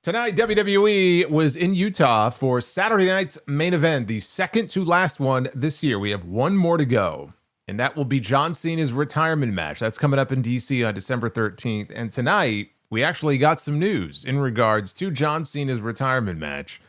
Tonight, WWE was in Utah for Saturday night's main event, the second to last one this year. We have one more to go, and that will be John Cena's retirement match. That's coming up in DC on December 13th. And tonight, we actually got some news in regards to John Cena's retirement match.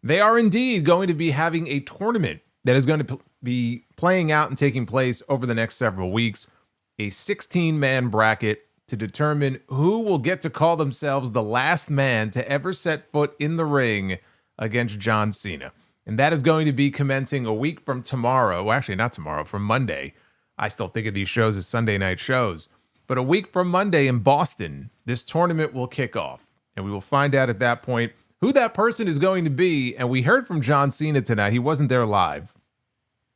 They are indeed going to be having a tournament that is going to be playing out and taking place over the next several weeks, a 16-man bracket to determine who will get to call themselves the last man to ever set foot in the ring against John Cena. And that is going to be commencing a week from tomorrow. Well, actually, not tomorrow, from Monday. I still think of these shows as Sunday night shows. But a week from Monday in Boston, this tournament will kick off. And we will find out at that point who that person is going to be. And we heard from John Cena tonight. He wasn't there live.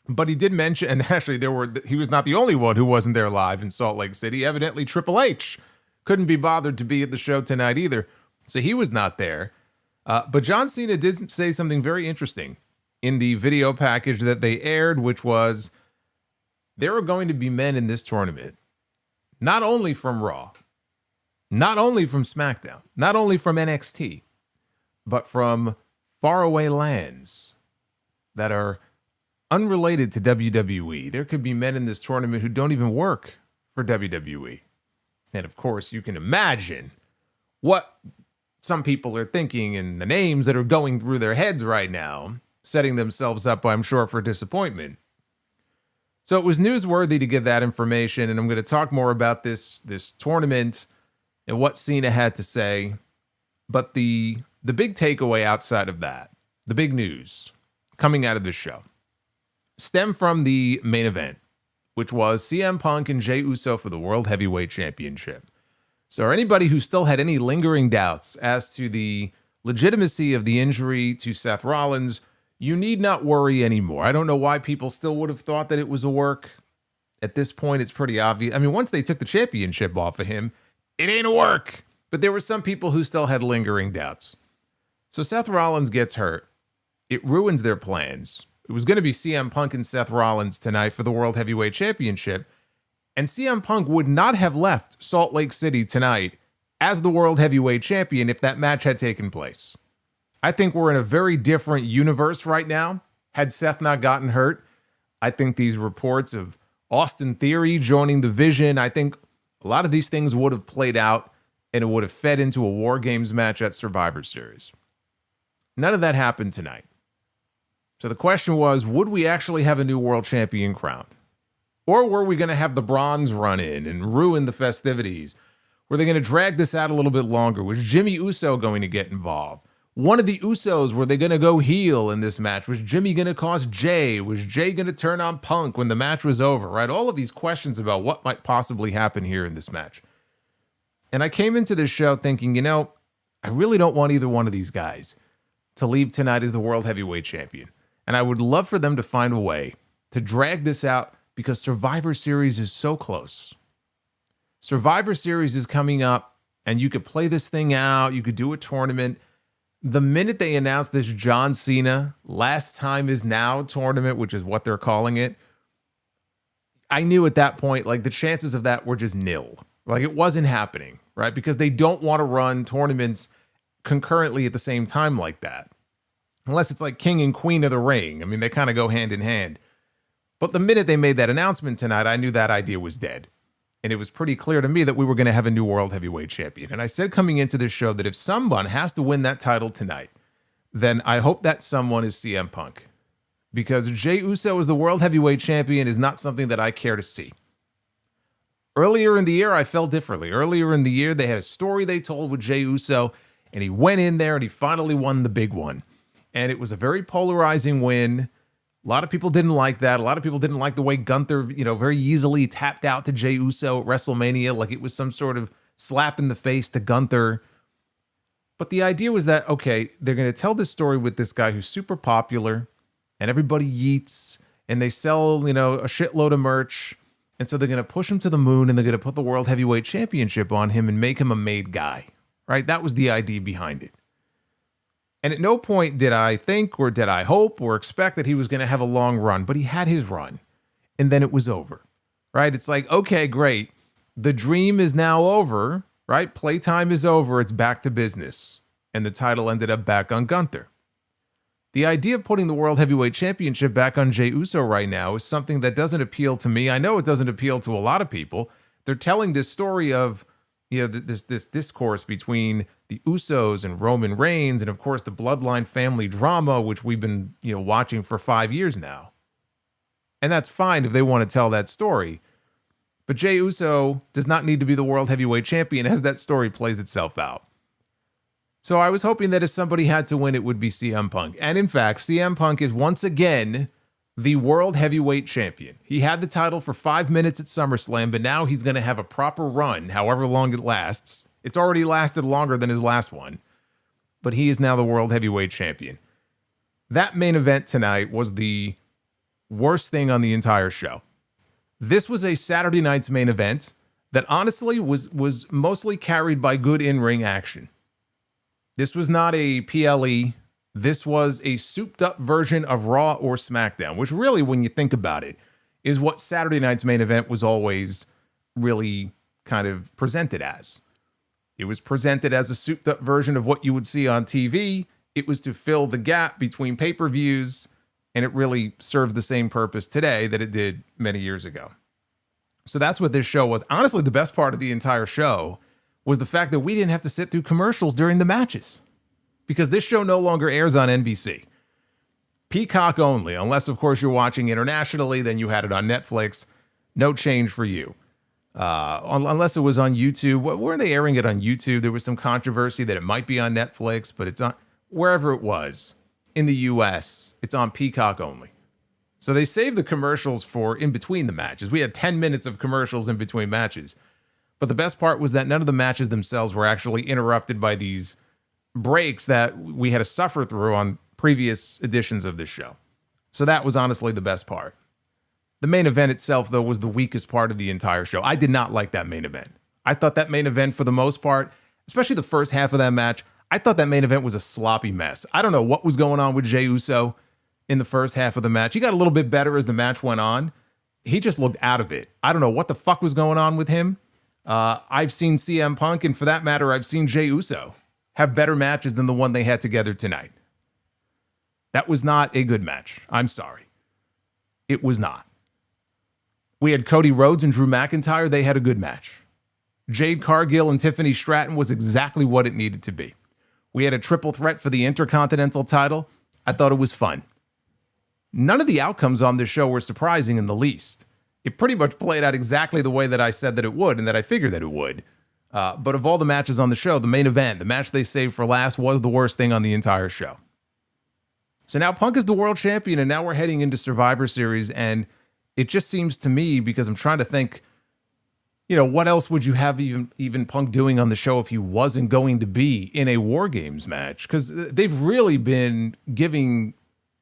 But he did mention, and actually he was not the only one who wasn't there live in Salt Lake City. Evidently, Triple H couldn't be bothered to be at the show tonight either. So he was not there. But John Cena did say something very interesting in the video package that they aired, which was there are going to be men in this tournament, not only from Raw, not only from SmackDown, not only from NXT, but from faraway lands that are unrelated to WWE. There could be men in this tournament who don't even work for WWE. And of course, you can imagine what some people are thinking and the names that are going through their heads right now, setting themselves up, I'm sure, for disappointment. So it was newsworthy to give that information, and I'm going to talk more about this tournament and what Cena had to say. But the big takeaway outside of that, the big news coming out of this show, stem from the main event, which was CM Punk and Jey Uso for the World Heavyweight Championship. So anybody who still had any lingering doubts as to the legitimacy of the injury to Seth Rollins, you need not worry anymore. I don't know why people still would have thought that it was a work. At this point, it's pretty obvious. I mean, once they took the championship off of him, it ain't a work. But there were some people who still had lingering doubts. So Seth Rollins gets hurt. It ruins their plans. It was going to be CM Punk and Seth Rollins tonight for the World Heavyweight Championship. And CM Punk would not have left Salt Lake City tonight as the World Heavyweight Champion if that match had taken place. I think we're in a very different universe right now. Had Seth not gotten hurt, I think these reports of Austin Theory joining the Vision, I think a lot of these things would have played out and it would have fed into a War Games match at Survivor Series. None of that happened tonight. So the question was, would we actually have a new world champion crowned? Or were we going to have the bronze run in and ruin the festivities? Were they going to drag this out a little bit longer? Was Jimmy Uso going to get involved? One of the Usos, were they going to go heel in this match? Was Jimmy going to cost Jay? Was Jay going to turn on Punk when the match was over? Right? All of these questions about what might possibly happen here in this match. And I came into this show thinking, I really don't want either one of these guys to leave tonight as the World Heavyweight Champion. And I would love for them to find a way to drag this out because Survivor Series is so close. Survivor Series is coming up and you could play this thing out. You could do a tournament. The minute they announced this John Cena Last Time Is Now tournament, which is what they're calling it, I knew at that point, like the chances of that were just nil. Like it wasn't happening, right? Because they don't want to run tournaments concurrently at the same time like that. Unless it's like King and Queen of the Ring. I mean, they kind of go hand in hand. But the minute they made that announcement tonight, I knew that idea was dead. And it was pretty clear to me that we were going to have a new World Heavyweight Champion. And I said coming into this show that if someone has to win that title tonight, then I hope that someone is CM Punk. Because Jey Uso as the World Heavyweight Champion is not something that I care to see. Earlier in the year, I felt differently. Earlier in the year, they had a story they told with Jey Uso, and he went in there and he finally won the big one. And it was a very polarizing win. A lot of people didn't like that. A lot of people didn't like the way Gunther, very easily tapped out to Jey Uso at WrestleMania like it was some sort of slap in the face to Gunther. But the idea was that, okay, they're going to tell this story with this guy who's super popular and everybody yeets and they sell, a shitload of merch. And so they're going to push him to the moon and they're going to put the World Heavyweight Championship on him and make him a made guy, right? That was the idea behind it. And at no point did I think or did I hope or expect that he was going to have a long run, but he had his run and then it was over, right? It's like, okay, great. The dream is now over, right? Playtime is over. It's back to business. and the title ended up back on Gunther. The idea of putting the World Heavyweight Championship back on Jey Uso right now is something that doesn't appeal to me. I know it doesn't appeal to a lot of people. They're telling this story of, this discourse between the Usos and Roman Reigns, and of course the Bloodline family drama, which we've been, watching for 5 years now. And that's fine if they want to tell that story. But Jey Uso does not need to be the World Heavyweight Champion as that story plays itself out. So I was hoping that if somebody had to win, it would be CM Punk. And in fact, CM Punk is once again the World Heavyweight Champion. He had the title for 5 minutes at SummerSlam, but now he's going to have a proper run, however long it lasts. It's already lasted longer than his last one. But he is now the World Heavyweight Champion. That main event tonight was the worst thing on the entire show. This was a Saturday night's main event that honestly was mostly carried by good in-ring action. This was not a PLE. This was a souped-up version of Raw or SmackDown, which really, when you think about it, is what Saturday night's main event was always really kind of presented as. It was presented as a souped-up version of what you would see on TV. It was to fill the gap between pay-per-views, and it really serves the same purpose today that it did many years ago. So that's what this show was. Honestly, the best part of the entire show was the fact that we didn't have to sit through commercials during the matches, because this show no longer airs on NBC. Peacock only, unless, of course, you're watching internationally, then you had it on Netflix. No change for you. Unless it was on YouTube. Were they airing it on YouTube? There was some controversy that it might be on Netflix, but it's on wherever it was. In the US, it's on Peacock only. So they saved the commercials for in between the matches. We had 10 minutes of commercials in between matches. But the best part was that none of the matches themselves were actually interrupted by these breaks that we had to suffer through on previous editions of this show. So that was honestly the best part. The main event itself, though, was the weakest part of the entire show. I did not like that main event. I thought that main event, for the most part, especially the first half of that match, I thought that main event was a sloppy mess. I don't know what was going on with Jey Uso in the first half of the match. He got a little bit better as the match went on. He just looked out of it. I don't know what the fuck was going on with him. I've seen CM Punk, and for that matter, I've seen Jey Uso have better matches than the one they had together tonight. That was not a good match. I'm sorry. It was not. We had Cody Rhodes and Drew McIntyre. They had a good match. Jade, Cargill, and Tiffany Stratton was exactly what it needed to be. We had a triple threat for the Intercontinental Title. I thought it was fun. None of the outcomes on this show were surprising in the least. It pretty much played out exactly the way that I said that it would and that I figured that it would. But of all the matches on the show, the main event, the match they saved for last, was the worst thing on the entire show. So now Punk is the world champion, and now we're heading into Survivor Series, and it just seems to me, because I'm trying to think, what else would you have even Punk doing on the show if he wasn't going to be in a War Games match? Because they've really been giving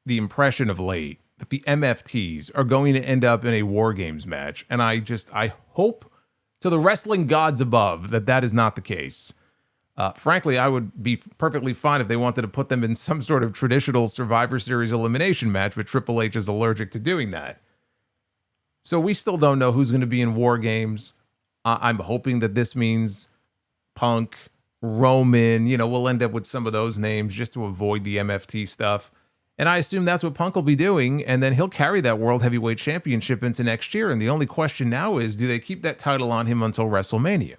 the impression of late that the MFTs are going to end up in a War Games match. And I hope to the wrestling gods above that is not the case. Frankly, I would be perfectly fine if they wanted to put them in some sort of traditional Survivor Series elimination match, but Triple H is allergic to doing that. So we still don't know who's going to be in War Games. I'm hoping that this means Punk, Roman, we'll end up with some of those names just to avoid the MFT stuff. And I assume that's what Punk will be doing, and then he'll carry that World Heavyweight Championship into next year. And the only question now is, do they keep that title on him until WrestleMania?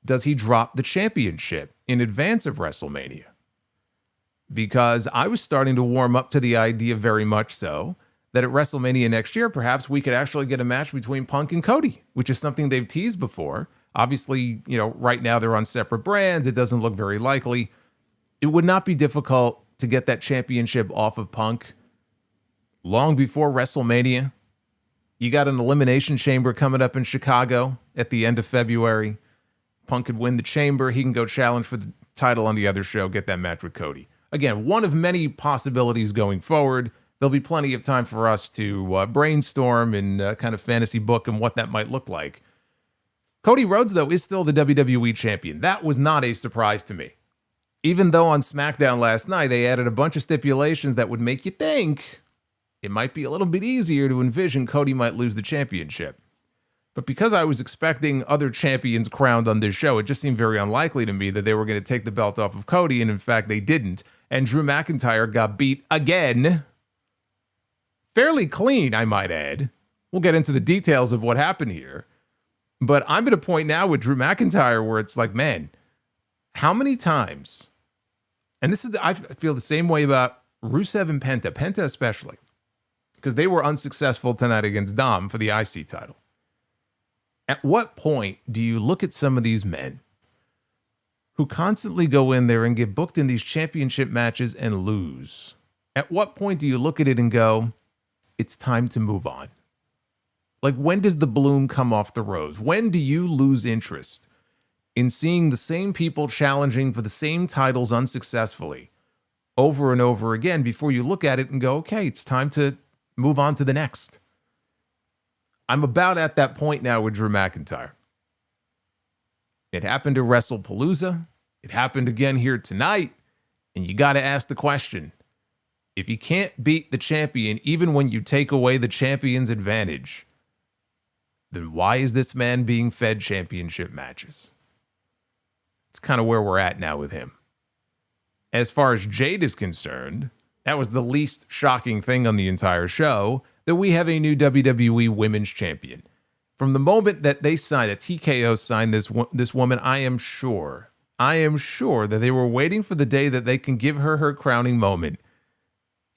Does he drop the championship in advance of WrestleMania? Because I was starting to warm up to the idea, very much so, that at WrestleMania next year, perhaps we could actually get a match between Punk and Cody, which is something they've teased before. Obviously, right now they're on separate brands. It doesn't look very likely. It would not be difficult to get that championship off of Punk long before WrestleMania. You got an Elimination Chamber coming up in Chicago at the end of February. Punk could win the Chamber. He can go challenge for the title on the other show, get that match with Cody. Again, one of many possibilities going forward. There'll be plenty of time for us to brainstorm and kind of fantasy book and what that might look like. Cody Rhodes, though, is still the WWE Champion. That was not a surprise to me. Even though on SmackDown last night, they added a bunch of stipulations that would make you think it might be a little bit easier to envision Cody might lose the championship. But because I was expecting other champions crowned on this show, it just seemed very unlikely to me that they were going to take the belt off of Cody, and in fact, they didn't. And Drew McIntyre got beat again. Fairly clean, I might add. We'll get into the details of what happened here. But I'm at a point now with Drew McIntyre where it's like, man, how many times? And I feel the same way about Rusev and Penta especially, because they were unsuccessful tonight against Dom for the IC title. At what point do you look at some of these men who constantly go in there and get booked in these championship matches and lose? At what point do you look at it and go, it's time to move on? Like, when does the bloom come off the rose? When do you lose interest in seeing the same people challenging for the same titles unsuccessfully over and over again before you look at it and go, okay, it's time to move on to the next? I'm about at that point now with Drew McIntyre. It happened to WrestlePalooza. It happened again here tonight. And you got to ask the question, if you can't beat the champion, even when you take away the champion's advantage, then why is this man being fed championship matches? It's kind of where we're at now with him. As far as Jade is concerned, that was the least shocking thing on the entire show, that we have a new WWE Women's Champion. From the moment that they signed, that TKO signed this woman, I am sure that they were waiting for the day that they can give her crowning moment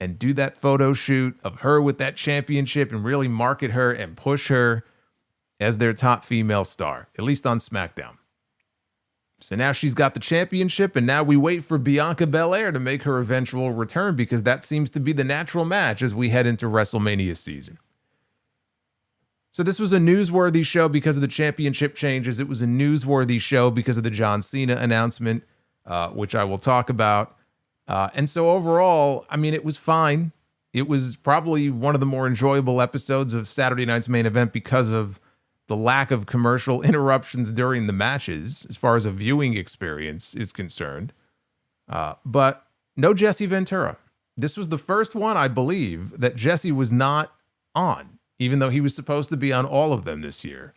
and do that photo shoot of her with that championship and really market her and push her as their top female star, at least on SmackDown. So now she's got the championship, and now we wait for Bianca Belair to make her eventual return, because that seems to be the natural match as we head into WrestleMania season. So this was a newsworthy show because of the championship changes. It was a newsworthy show because of the John Cena announcement, which I will talk about. And so overall, I mean, it was fine. It was probably one of the more enjoyable episodes of Saturday night's main event because of the lack of commercial interruptions during the matches, as far as a viewing experience is concerned. But no Jesse Ventura. This was the first one, I believe, that Jesse was not on, even though he was supposed to be on all of them this year.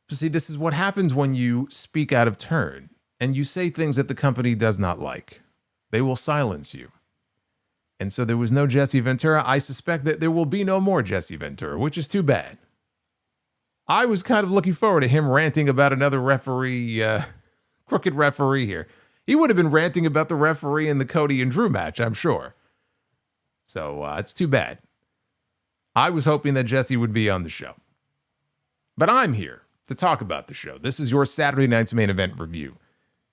So see, this is what happens when you speak out of turn and you say things that the company does not like. They will silence you. And so there was no Jesse Ventura. I suspect that there will be no more Jesse Ventura, which is too bad. I was kind of looking forward to him ranting about another referee, crooked referee here. He would have been ranting about the referee in the Cody and Drew match, I'm sure. So it's too bad. I was hoping that Jesse would be on the show. But I'm here to talk about the show. This is your Saturday night's main event review.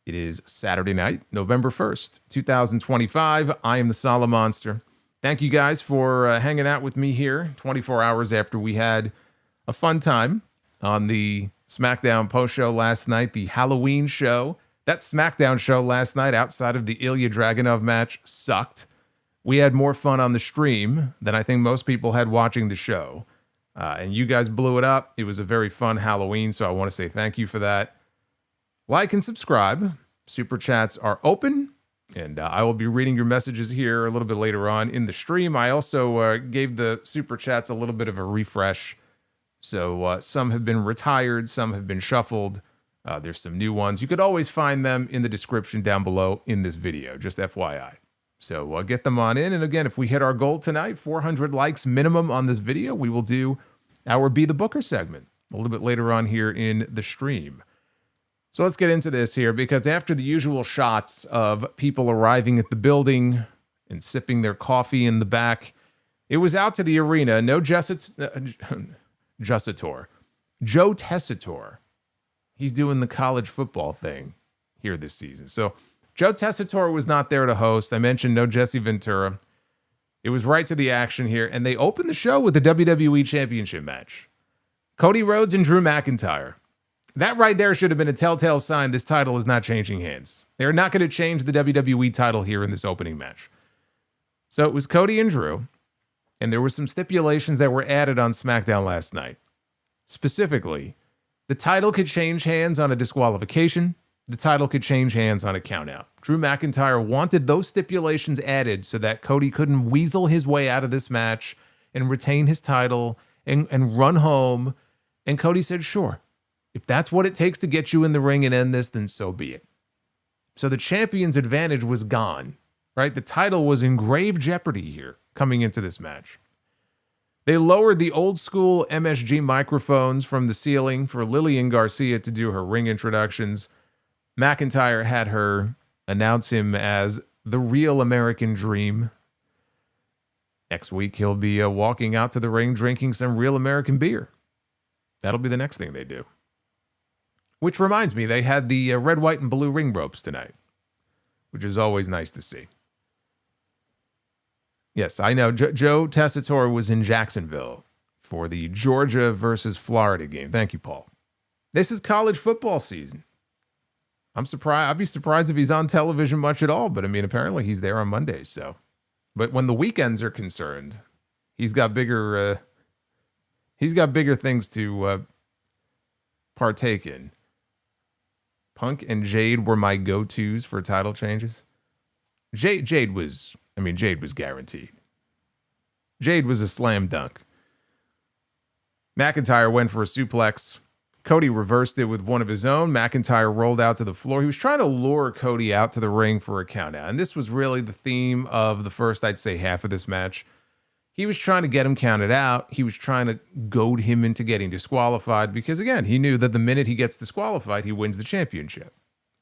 It is Saturday night, November 1st, 2025. I am the Solomonster. Thank you guys for hanging out with me here 24 hours after we had a fun time on the SmackDown post-show last night, the Halloween show. That SmackDown show last night, outside of the Ilya Dragunov match, sucked. We had more fun on the stream than I think most people had watching the show. And you guys blew it up. It was a very fun Halloween, so I want to say thank you for that. Like and subscribe. Super chats are open, and I will be reading your messages here a little bit later on in the stream. I also gave the super chats a little bit of a refresh. So some have been retired, some have been shuffled. There's some new ones. You could always find them in the description down below in this video, just FYI. So get them on in. And again, if we hit our goal tonight, 400 likes minimum on this video, we will do our Be the Booker segment a little bit later on here in the stream. So let's get into this here, because after the usual shots of people arriving at the building and sipping their coffee in the back, it was out to the arena. No Joe Tessitore. He's doing the college football thing here this season. So Joe Tessitore was not there to host. I mentioned no Jesse Ventura. It was right to the action here, and they opened the show with the WWE Championship match. Cody Rhodes and Drew McIntyre. That right there should have been a telltale sign this title is not changing hands. They're not going to change the WWE title here in this opening match. So it was Cody and Drew, and there were some stipulations that were added on SmackDown last night. Specifically, the title could change hands on a disqualification. The title could change hands on a countout. Drew McIntyre wanted those stipulations added so that Cody couldn't weasel his way out of this match and retain his title and run home And Cody said, sure. If that's what it takes to get you in the ring and end this, then so be it. So the champion's advantage was gone, right? The title was in grave jeopardy here coming into this match. They lowered the old school MSG microphones from the ceiling for Lillian Garcia to do her ring introductions. McIntyre had her announce him as the real American Dream. Next week, he'll be walking out to the ring drinking some real American beer. That'll be the next thing they do. Which reminds me, they had the red, white, and blue ring ropes tonight, which is always nice to see. Yes, I know. Joe Tessitore was in Jacksonville for the Georgia versus Florida game. Thank you, Paul. This is college football season. I'm surprised. I'd be surprised if he's on television much at all. But I mean, apparently he's there on Mondays. So, but when the weekends are concerned, he's got bigger things to partake in. Punk and Jade were my go-tos for title changes. Jade was guaranteed. Jade was a slam dunk. McIntyre went for a suplex. Cody reversed it with one of his own. McIntyre rolled out to the floor. He was trying to lure Cody out to the ring for a countout. And this was really the theme of the first, I'd say, half of this match. He was trying to get him counted out. He was trying to goad him into getting disqualified because, again, he knew that the minute he gets disqualified, he wins the championship.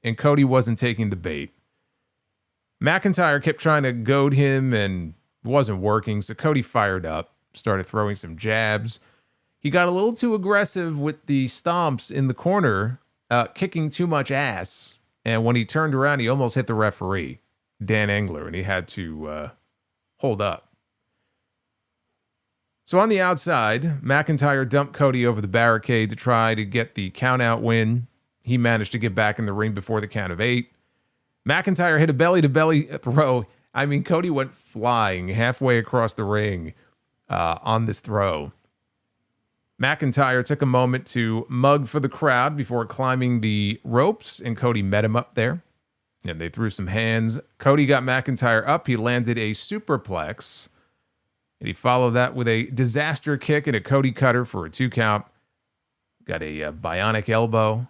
And Cody wasn't taking the bait. McIntyre kept trying to goad him and wasn't working, so Cody fired up, started throwing some jabs. He got a little too aggressive with the stomps in the corner, kicking too much ass. And when he turned around, he almost hit the referee, Dan Engler, and he had to hold up. So on the outside, McIntyre dumped Cody over the barricade to try to get the count-out win. He managed to get back in the ring before the count of 8. McIntyre hit a belly-to-belly throw. I mean, Cody went flying halfway across the ring on this throw. McIntyre took a moment to mug for the crowd before climbing the ropes, and Cody met him up there. And they threw some hands. Cody got McIntyre up. He landed a superplex. And he followed that with a disaster kick and a Cody cutter for a 2 count. Got a bionic elbow.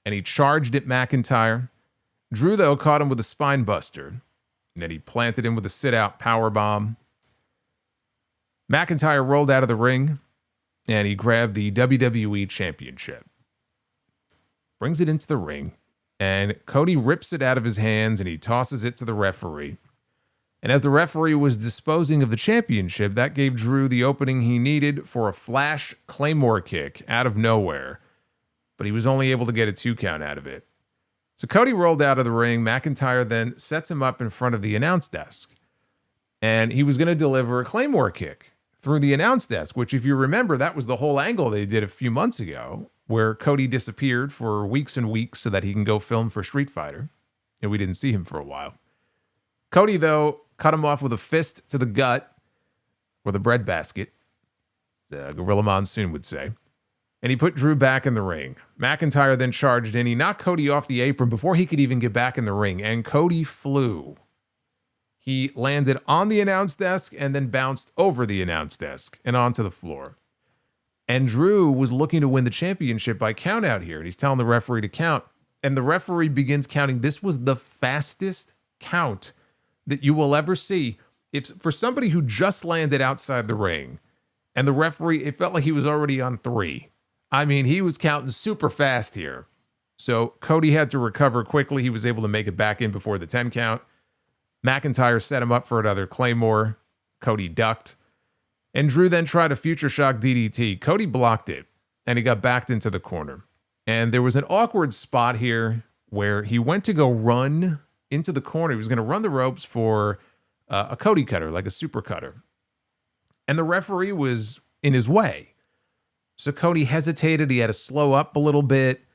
And he charged at McIntyre. Drew, though, caught him with a spine buster. And then he planted him with a sit-out powerbomb. McIntyre rolled out of the ring. And he grabbed the WWE Championship. Brings it into the ring. And Cody rips it out of his hands and he tosses it to the referee. And as the referee was disposing of the championship, that gave Drew the opening he needed for a flash Claymore kick out of nowhere. But he was only able to get a 2 count out of it. So Cody rolled out of the ring. McIntyre then sets him up in front of the announce desk. And he was going to deliver a Claymore kick through the announce desk, which, if you remember, that was the whole angle they did a few months ago, where Cody disappeared for weeks and weeks so that he can go film for Street Fighter. And we didn't see him for a while. Cody, though, cut him off with a fist to the gut, or the breadbasket, as Gorilla Monsoon would say. And he put Drew back in the ring. McIntyre then charged in. He knocked Cody off the apron before he could even get back in the ring, and Cody flew. He landed on the announce desk and then bounced over the announce desk and onto the floor. And Drew was looking to win the championship by count out here, and he's telling the referee to count. And the referee begins counting. This was the fastest count that you will ever see. If for somebody who just landed outside the ring, and the referee, it felt like he was already on 3. I mean, he was counting super fast here. So Cody had to recover quickly. He was able to make it back in before the 10 count. McIntyre set him up for another Claymore. Cody ducked. And Drew then tried a Future Shock DDT. Cody blocked it, and he got backed into the corner. And there was an awkward spot here where he went to go run into the corner. He was going to run the ropes for a Cody cutter, like a super cutter. And the referee was in his way. So Cody hesitated. He had to slow up a little bit.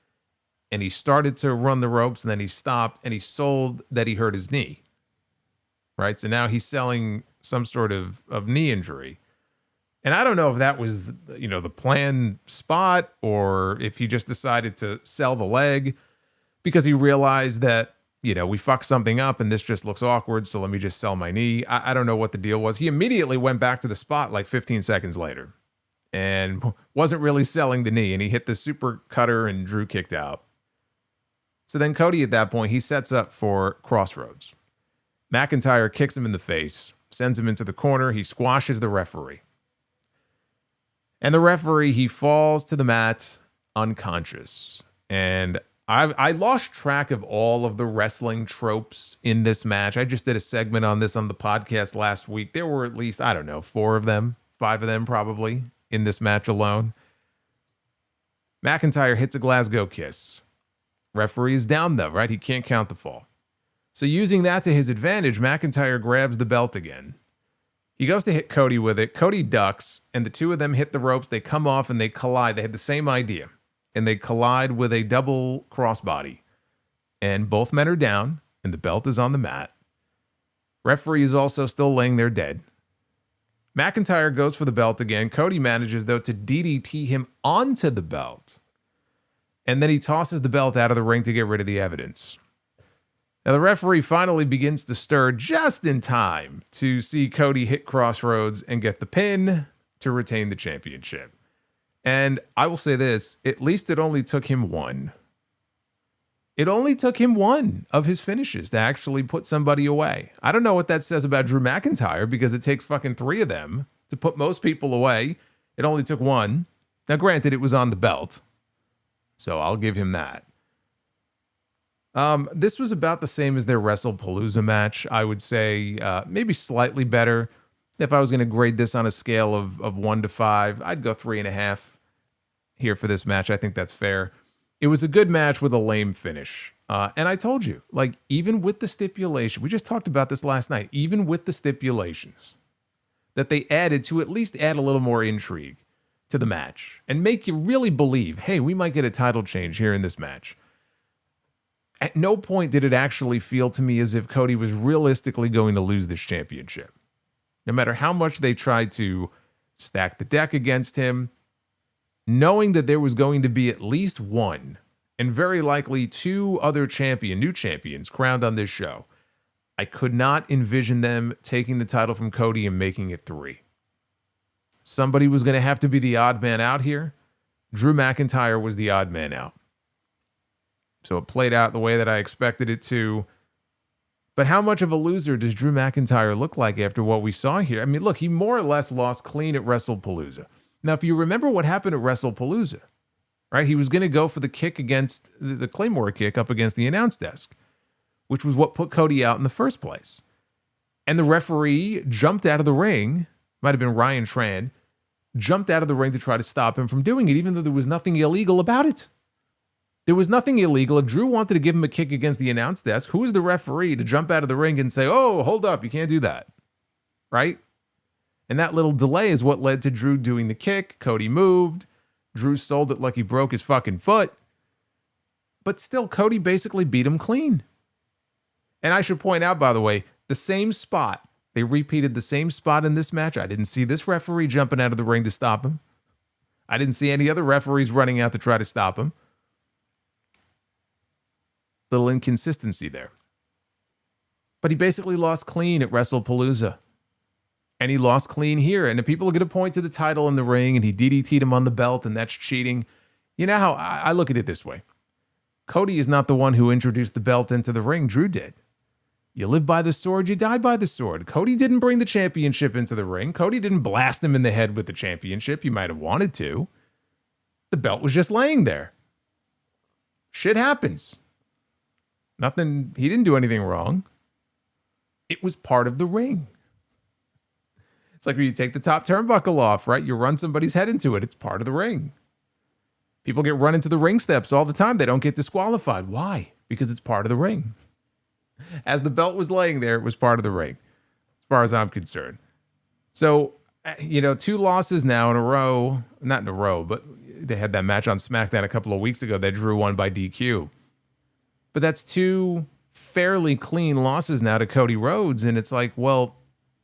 And he started to run the ropes, and then he stopped, and he sold that he hurt his knee. Right? So now he's selling some sort of knee injury. And I don't know if that was, the planned spot, or if he just decided to sell the leg because he realized that, we fucked something up and this just looks awkward, so let me just sell my knee. I don't know what the deal was. He immediately went back to the spot like 15 seconds later. and wasn't really selling the knee, and he hit the super cutter and Drew kicked out. So then Cody at that point, he sets up for Crossroads. McIntyre kicks him in the face, sends him into the corner, he squashes the referee. And the referee, he falls to the mat unconscious. And I lost track of all of the wrestling tropes in this match. I just did a segment on this on the podcast last week. There were at least, I don't know, 4 of them, 5 of them probably in this match alone. McIntyre hits a Glasgow kiss. Referee is down though, right? He can't count the fall. So using that to his advantage, McIntyre grabs the belt again. He goes to hit Cody with it. Cody ducks, and the two of them hit the ropes. They come off and they collide. They had the same idea. And they collide with a double crossbody. And both men are down, and the belt is on the mat. Referee is also still laying there dead. McIntyre goes for the belt again. Cody manages, though, to DDT him onto the belt. And then he tosses the belt out of the ring to get rid of the evidence. Now, the referee finally begins to stir just in time to see Cody hit Crossroads and get the pin to retain the championship. And I will say this, at least it only took him one. It only took him one of his finishes to actually put somebody away. I don't know what that says about Drew McIntyre because it takes fucking 3 of them to put most people away. It only took one. Now, granted, it was on the belt, so I'll give him that. This was about the same as their WrestlePalooza match. I would say maybe slightly better. If I was going to grade this on a scale of 1 to 5, I'd go 3.5 here for this match. I think that's fair. It was a good match with a lame finish. And I told you, like, even with the stipulation, we just talked about this last night, even with the stipulations that they added to at least add a little more intrigue to the match and make you really believe, hey, we might get a title change here in this match. At no point did it actually feel to me as if Cody was realistically going to lose this championship. No matter how much they tried to stack the deck against him, knowing that there was going to be at least one, and very likely 2 other new champions crowned on this show, I could not envision them taking the title from Cody and making it 3. Somebody was going to have to be the odd man out here. Drew McIntyre was the odd man out. So it played out the way that I expected it to. But how much of a loser does Drew McIntyre look like after what we saw here? I mean, look, he more or less lost clean at WrestlePalooza. Now, if you remember what happened at WrestlePalooza, right? He was going to go for the kick against the Claymore kick up against the announce desk, which was what put Cody out in the first place. And the referee jumped out of the ring, might have been Ryan Tran, jumped out of the ring to try to stop him from doing it, even though there was nothing illegal about it. There was nothing illegal. If Drew wanted to give him a kick against the announce desk, who is the referee to jump out of the ring and say, oh, hold up, you can't do that, right? And that little delay is what led to Drew doing the kick. Cody moved. Drew sold it like he broke his fucking foot. But still, Cody basically beat him clean. And I should point out, by the way, the same spot. They repeated the same spot in this match. I didn't see this referee jumping out of the ring to stop him. I didn't see any other referees running out to try to stop him. Little inconsistency there. But he basically lost clean at WrestlePalooza. And he lost clean here. And if people are going to point to the title in the ring and he DDT'd him on the belt and that's cheating, you know how I look at it this way. Cody is not the one who introduced the belt into the ring. Drew did. You live by the sword, you die by the sword. Cody didn't bring the championship into the ring. Cody didn't blast him in the head with the championship. He might have wanted to. The belt was just laying there. Shit happens. Nothing, he didn't do anything wrong. It was part of the ring. It's like when you take the top turnbuckle off, right? You run somebody's head into it. It's part of the ring. People get run into the ring steps all the time. They don't get disqualified. Why? Because it's part of the ring. As the belt was laying there, it was part of the ring, as far as I'm concerned. So, 2 losses now in a row. Not in a row, but they had that match on SmackDown a couple of weeks ago that Drew won by DQ. But that's 2 fairly clean losses now to Cody Rhodes. And it's like, well,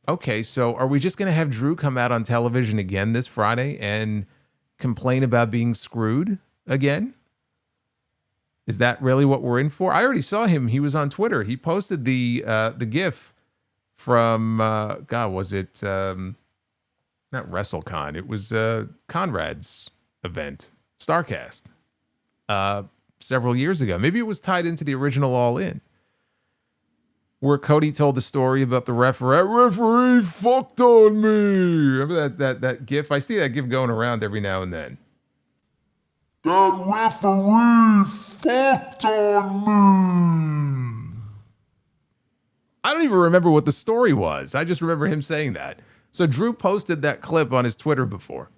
okay, so are we just going to have Drew come out on television again this Friday and complain about being screwed again? Is that really what we're in for? I already saw him. He was on Twitter. He posted the GIF from, was it not WrestleCon. It was Conrad's event, Starcast, several years ago. Maybe it was tied into the original All In, where Cody told the story about the referee. Referee fucked on me. Remember that gif? I see that gif going around every now and then. That referee fucked on me. I don't even remember what the story was. I just remember him saying that. So Drew posted that clip on his Twitter before.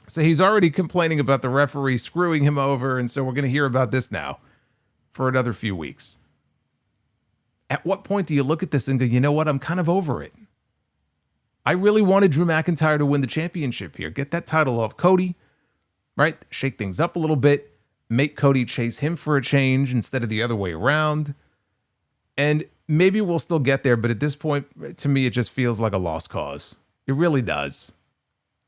So he's already complaining about the referee screwing him over, and so we're going to hear about this now for another few weeks. At what point do you look at this and go, you know what, I'm kind of over it? I really wanted Drew McIntyre to win the championship here. Get that title off Cody, right? Shake things up a little bit. Make Cody chase him for a change instead of the other way around. And maybe we'll still get there, but at this point, to me, it just feels like a lost cause. It really does.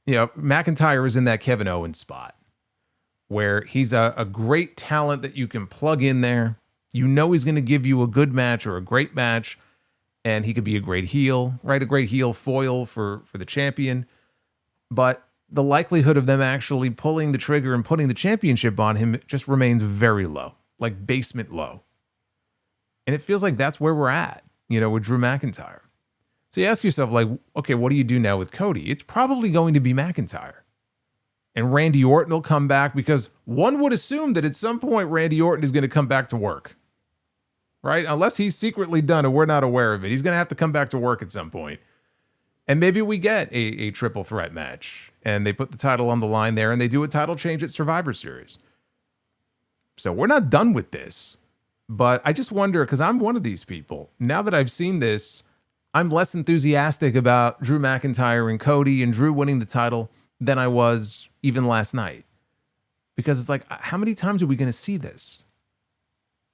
You know, McIntyre is in that Kevin Owens spot where he's a great talent that you can plug in there. You know he's going to give you a good match or a great match, and he could be a great heel, right? A great heel foil for the champion. But the likelihood of them actually pulling the trigger and putting the championship on him just remains very low, like basement low. And it feels like that's where we're at, you know, with Drew McIntyre. So you ask yourself, like, okay, what do you do now with Cody? It's probably going to be McIntyre. And Randy Orton will come back because one would assume that at some point Randy Orton is going to come back to work, right? Unless he's secretly done and we're not aware of it. He's going to have to come back to work at some point. And maybe we get a triple threat match and they put the title on the line there and they do a title change at Survivor Series. So we're not done with this. But I just wonder, because I'm one of these people, now that I've seen this, I'm less enthusiastic about Drew McIntyre and Cody and Drew winning the title than I was even last night. Because it's like, how many times are we going to see this?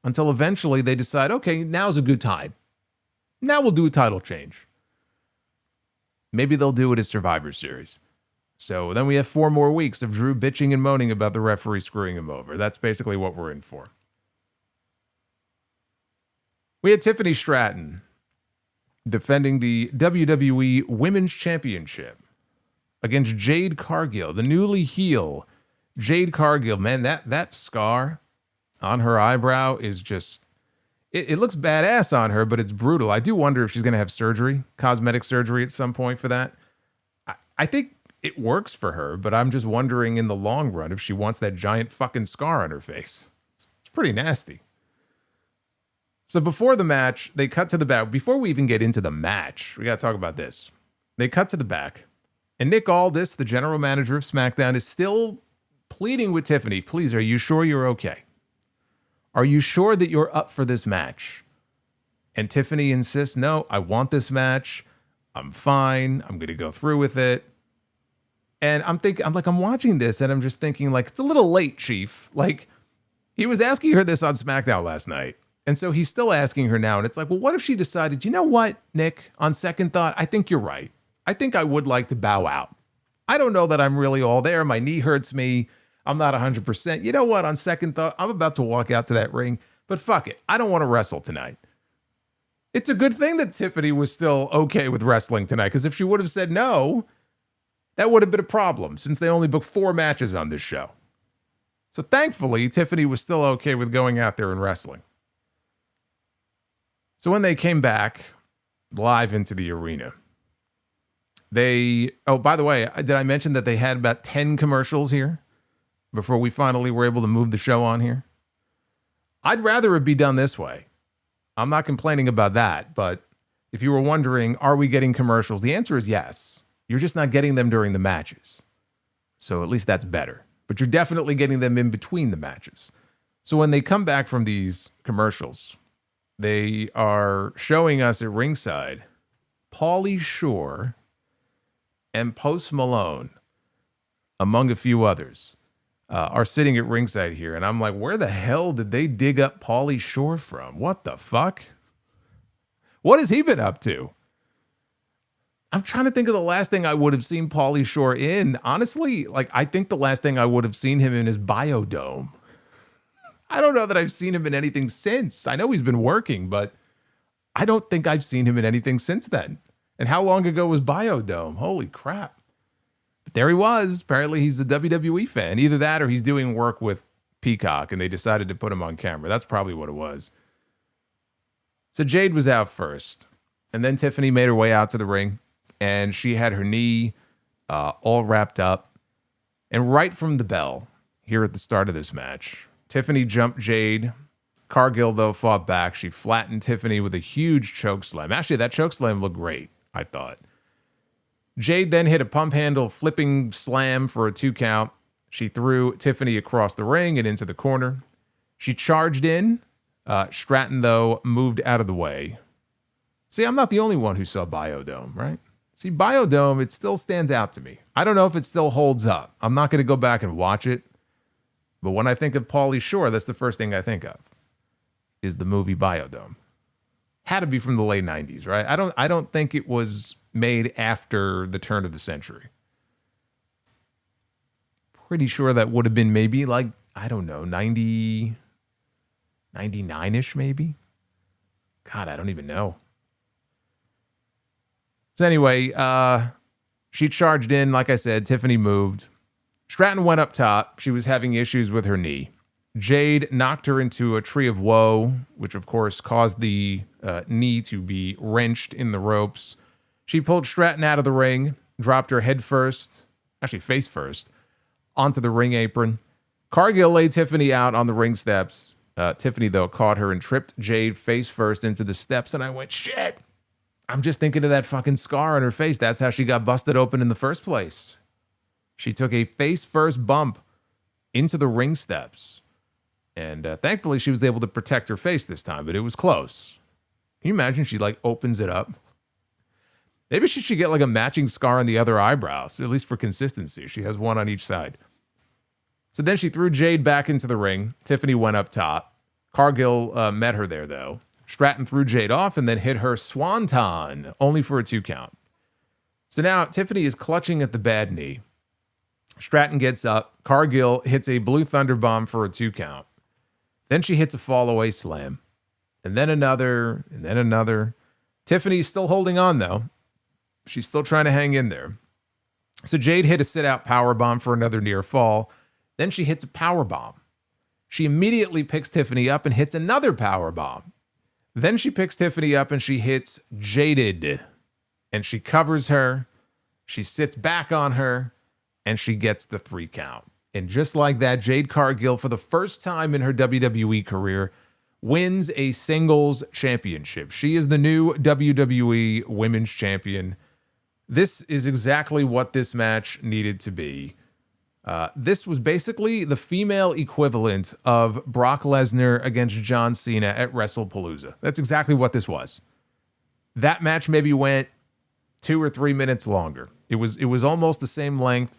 Until eventually they decide, okay, now's a good time. Now we'll do a title change. Maybe they'll do it at Survivor Series. So then we have 4 more weeks of Drew bitching and moaning about the referee screwing him over. That's basically what we're in for. We had Tiffany Stratton defending the WWE Women's Championship against Jade Cargill, the newly heel Jade Cargill. Man, that scar on her eyebrow is just, it looks badass on her, but it's brutal. I do wonder if she's going to have surgery, cosmetic surgery at some point for that. I think it works for her, but I'm just wondering in the long run if she wants that giant fucking scar on her face. It's pretty nasty. So before the match, they cut to the back. Before we even get into the match, we got to talk about this. They cut to the back, and Nick Aldis, the general manager of SmackDown, is still pleading with Tiffany. Please, are you sure you're okay? Are you sure that you're up for this match? And Tiffany insists, no, I want this match. I'm fine. I'm going to go through with it. And I'm watching this, and I'm just thinking, like, it's a little late, Chief. Like, he was asking her this on SmackDown last night. And so he's still asking her now. And it's like, well, what if she decided, you know what, Nick, on second thought, I think you're right. I think I would like to bow out. I don't know that I'm really all there. My knee hurts me. I'm not 100%. You know what? On second thought, I'm about to walk out to that ring. But fuck it. I don't want to wrestle tonight. It's a good thing that Tiffany was still okay with wrestling tonight. Because if she would have said no, that would have been a problem since they only booked 4 matches on this show. So thankfully, Tiffany was still okay with going out there and wrestling. So when they came back live into the arena, by the way, did I mention that they had about 10 commercials here before we finally were able to move the show on here? I'd rather it be done this way. I'm not complaining about that, but if you were wondering, are we getting commercials? The answer is yes. You're just not getting them during the matches. So at least that's better. But you're definitely getting them in between the matches. So when they come back from these commercials, they are showing us at ringside Pauly Shore and Post Malone, among a few others, are sitting at ringside here. And I'm like, where the hell did they dig up Pauly Shore from? What the fuck? What has he been up to? I'm trying to think of the last thing I would have seen Pauly Shore in. Honestly, like, I think the last thing I would have seen him in is Biodome. I don't know that I've seen him in anything since. I know he's been working, but I don't think I've seen him in anything since then. And how long ago was Biodome? Holy crap. But there he was. Apparently he's a WWE fan. Either that or he's doing work with Peacock and they decided to put him on camera. That's probably what it was. So Jade was out first. And then Tiffany made her way out to the ring. And she had her knee all wrapped up. And right from the bell, here at the start of this match, Tiffany jumped Jade. Cargill, though, fought back. She flattened Tiffany with a huge chokeslam. Actually, that chokeslam looked great, I thought. Jade then hit a pump handle flipping slam for a 2 count. She threw Tiffany across the ring and into the corner. She charged in. Stratton, though, moved out of the way. See, I'm not the only one who saw Biodome, right? See, Biodome, it still stands out to me. I don't know if it still holds up. I'm not going to go back and watch it. But when I think of Pauly Shore, that's the first thing I think of, is the movie Biodome. Had to be from the late 90s, right? I don't think it was made after the turn of the century. Pretty sure that would have been maybe like, I don't know, 90, 99-ish maybe? God, I don't even know. So anyway, she charged in. Like I said, Tiffany moved. Stratton went up top. She was having issues with her knee. Jade knocked her into a tree of woe, which of course caused the knee to be wrenched in the ropes. She pulled Stratton out of the ring, dropped her head first, actually face first, onto the ring apron. Cargill laid Tiffany out on the ring steps. Tiffany, though, caught her and tripped Jade face first into the steps, and I went, shit. I'm just thinking of that fucking scar on her face. That's how she got busted open in the first place. She took a face first bump into the ring steps. And thankfully, she was able to protect her face this time, but it was close. Can you imagine she like opens it up? Maybe she should get like a matching scar on the other eyebrows, at least for consistency. She has one on each side. So then she threw Jade back into the ring. Tiffany went up top. Cargill met her there, though. Stratton threw Jade off and then hit her swanton, only for a 2 count. So now Tiffany is clutching at the bad knee. Stratton gets up. Cargill hits a blue thunder bomb for a 2 count. Then she hits a fall-away slam. And then another, and then another. Tiffany's still holding on, though. She's still trying to hang in there. So Jade hit a sit-out powerbomb for another near fall. Then she hits a powerbomb. She immediately picks Tiffany up and hits another powerbomb. Then she picks Tiffany up and she hits Jaded. And she covers her. She sits back on her. And she gets the 3 count. And just like that, Jade Cargill, for the first time in her WWE career, wins a singles championship. She is the new WWE Women's Champion. This is exactly what this match needed to be. This was basically the female equivalent of Brock Lesnar against John Cena at WrestlePalooza. That's exactly what this was. That match maybe went 2 or 3 minutes longer. It was almost the same length.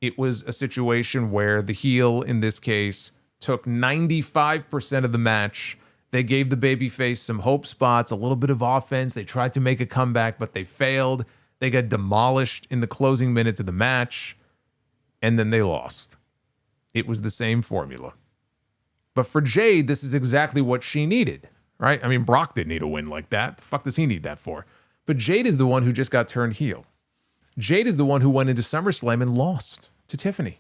It was a situation where the heel, in this case, took 95% of the match. They gave the babyface some hope spots, a little bit of offense. They tried to make a comeback, but they failed. They got demolished in the closing minutes of the match, and then they lost. It was the same formula. But for Jade, this is exactly what she needed, right? I mean, Brock didn't need a win like that. The fuck does he need that for? But Jade is the one who just got turned heel. Jade is the one who went into SummerSlam and lost to Tiffany.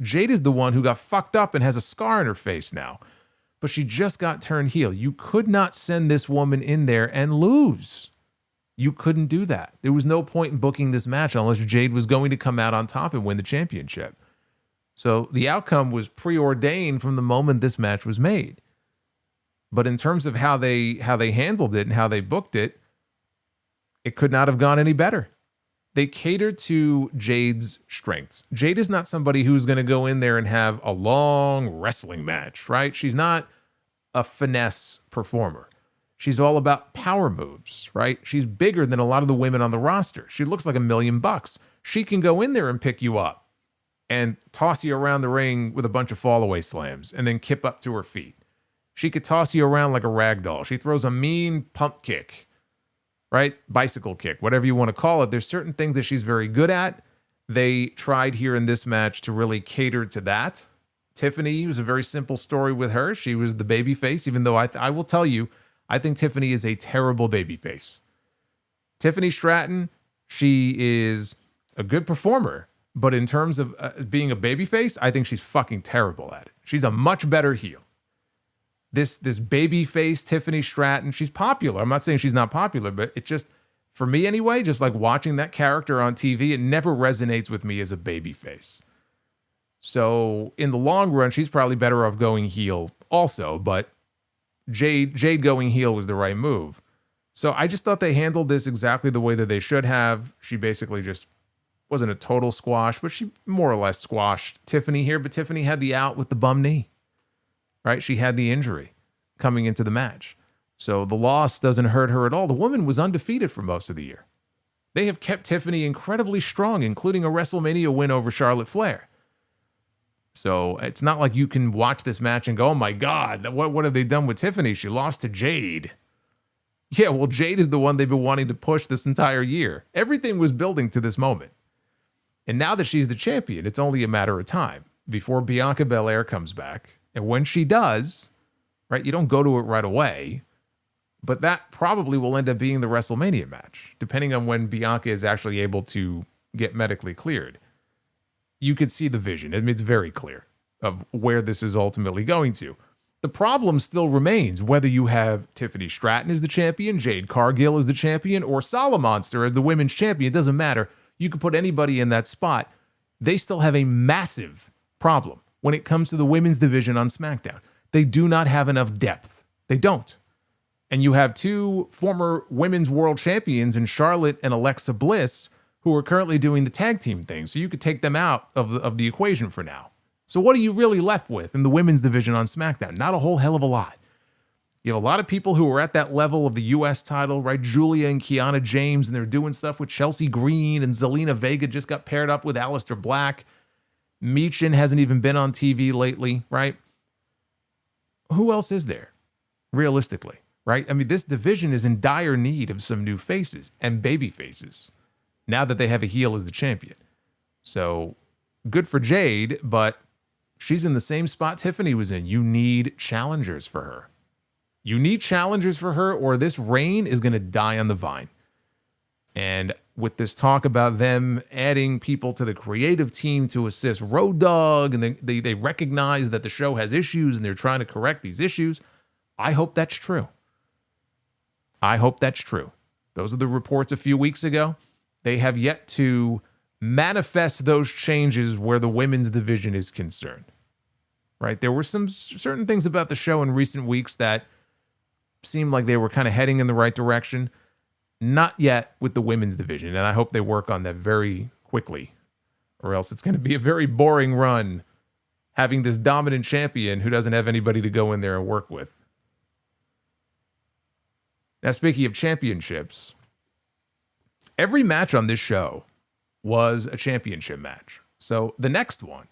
Jade is the one who got fucked up and has a scar on her face now. But she just got turned heel. You could not send this woman in there and lose. You couldn't do that. There was no point in booking this match unless Jade was going to come out on top and win the championship. So the outcome was preordained from the moment this match was made. But in terms of how they handled it and how they booked it, it could not have gone any better. They catered to Jade's strengths. Jade is not somebody who's going to go in there and have a long wrestling match, right? She's not a finesse performer. She's all about power moves, right? She's bigger than a lot of the women on the roster. She looks like $1 million. She can go in there and pick you up and toss you around the ring with a bunch of fall-away slams and then kip up to her feet. She could toss you around like a rag doll. She throws a mean pump kick. Right? Bicycle kick, whatever you want to call it. There's certain things that she's very good at. They tried here in this match to really cater to that. Tiffany was a very simple story with her. She was the babyface, even though I will tell you, I think Tiffany is a terrible babyface. Tiffany Stratton, she is a good performer, But in terms of being a babyface, I think she's fucking terrible at it. She's a much better heel. This babyface Tiffany Stratton, she's popular. I'm not saying she's not popular, but it just, for me anyway, just like watching that character on TV, it never resonates with me as a babyface. So in the long run, she's probably better off going heel also, but Jade going heel was the right move. So I just thought they handled this exactly the way that they should have. She basically just wasn't a total squash, but she more or less squashed Tiffany here, but Tiffany had the out with the bum knee, right? She had the injury coming into the match. So the loss doesn't hurt her at all. The woman was undefeated for most of the year. They have kept Tiffany incredibly strong, including a WrestleMania win over Charlotte Flair. So it's not like you can watch this match and go, oh my God, what have they done with Tiffany? She lost to Jade. Yeah, well, Jade is the one they've been wanting to push this entire year. Everything was building to this moment. And now that she's the champion, it's only a matter of time before Bianca Belair comes back. And when she does, right, you don't go to it right away, but that probably will end up being the WrestleMania match, depending on when Bianca is actually able to get medically cleared. You could see the vision. I mean, it's very clear of where this is ultimately going to. The problem still remains whether you have Tiffany Stratton as the champion, Jade Cargill as the champion, or Solomonster as the women's champion. It doesn't matter. You could put anybody in that spot. They still have a massive problem when it comes to the women's division on SmackDown. They do not have enough depth. They don't. And you have two former women's world champions in Charlotte and Alexa Bliss who are currently doing the tag team thing. So you could take them out of the equation for now. So what are you really left with in the women's division on SmackDown? Not a whole hell of a lot. You have a lot of people who are at that level of the U.S. title, right? Julia and Kiana James, and they're doing stuff with Chelsea Green, and Zelina Vega just got paired up with Aleister Black. Michin hasn't even been on TV lately, right? Who else is there, realistically, right? I mean, this division is in dire need of some new faces and baby faces now that they have a heel as the champion. So good for Jade, but she's in the same spot Tiffany was in. You need challengers for her. You need challengers for her, or this reign is going to die on the vine. And with this talk about them adding people to the creative team to assist Road Dogg, and they recognize that the show has issues and they're trying to correct these issues, I hope that's true. I hope that's true. Those are the reports a few weeks ago. They have yet to manifest those changes where the women's division is concerned. Right? There were some certain things about the show in recent weeks that seemed like they were kind of heading in the right direction. Not yet with the women's division, and I hope they work on that very quickly, or else it's going to be a very boring run having this dominant champion who doesn't have anybody to go in there and work with. Now, speaking of championships, every match on this show was a championship match. So the next one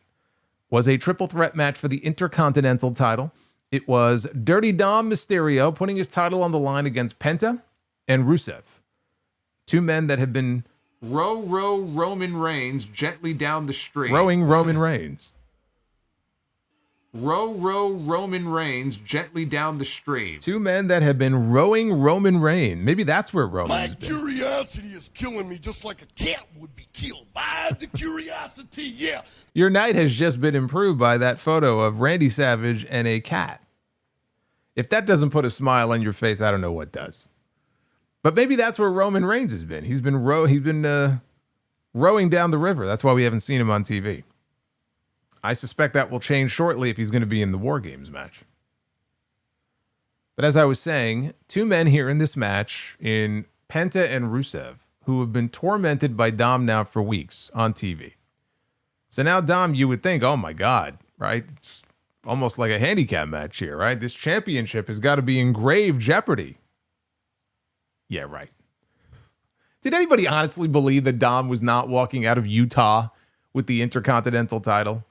was a triple threat match for the Intercontinental title. It was Dirty Dom Mysterio putting his title on the line against Penta and Rusev. Two men that have been Roman Reigns gently down the stream. Rowing Roman Reigns. Roman Reigns gently down the stream. Two men that have been rowing Roman Reigns. Maybe that's where Roman's been. My curiosity is killing me just like a cat would be killed by the curiosity, yeah. Your night has just been improved by that photo of Randy Savage and a cat. If that doesn't put a smile on your face, I don't know what does. But maybe that's where Roman Reigns has been. He's been rowing down the river. That's why we haven't seen him on TV. I suspect that will change shortly if he's going to be in the War Games match. But as I was saying, two men here in this match in Penta and Rusev who have been tormented by Dom now for weeks on TV. So now Dom, you would think, oh my God, right? It's almost like a handicap match here, right? This championship has got to be in grave jeopardy. Yeah, right. Did anybody honestly believe that Dom was not walking out of Utah with the Intercontinental title?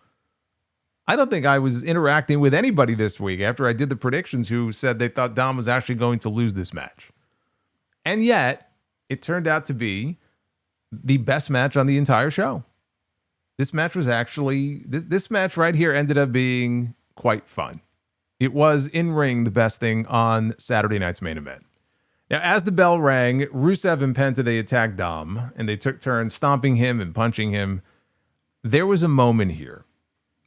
I don't think I was interacting with anybody this week after I did the predictions who said they thought Dom was actually going to lose this match. And yet, it turned out to be the best match on the entire show. This match was actually, this match right here ended up being quite fun. It was in ring the best thing on Saturday night's main event. Now, as the bell rang, Rusev and Penta, they attacked Dom, and they took turns stomping him and punching him. There was a moment here,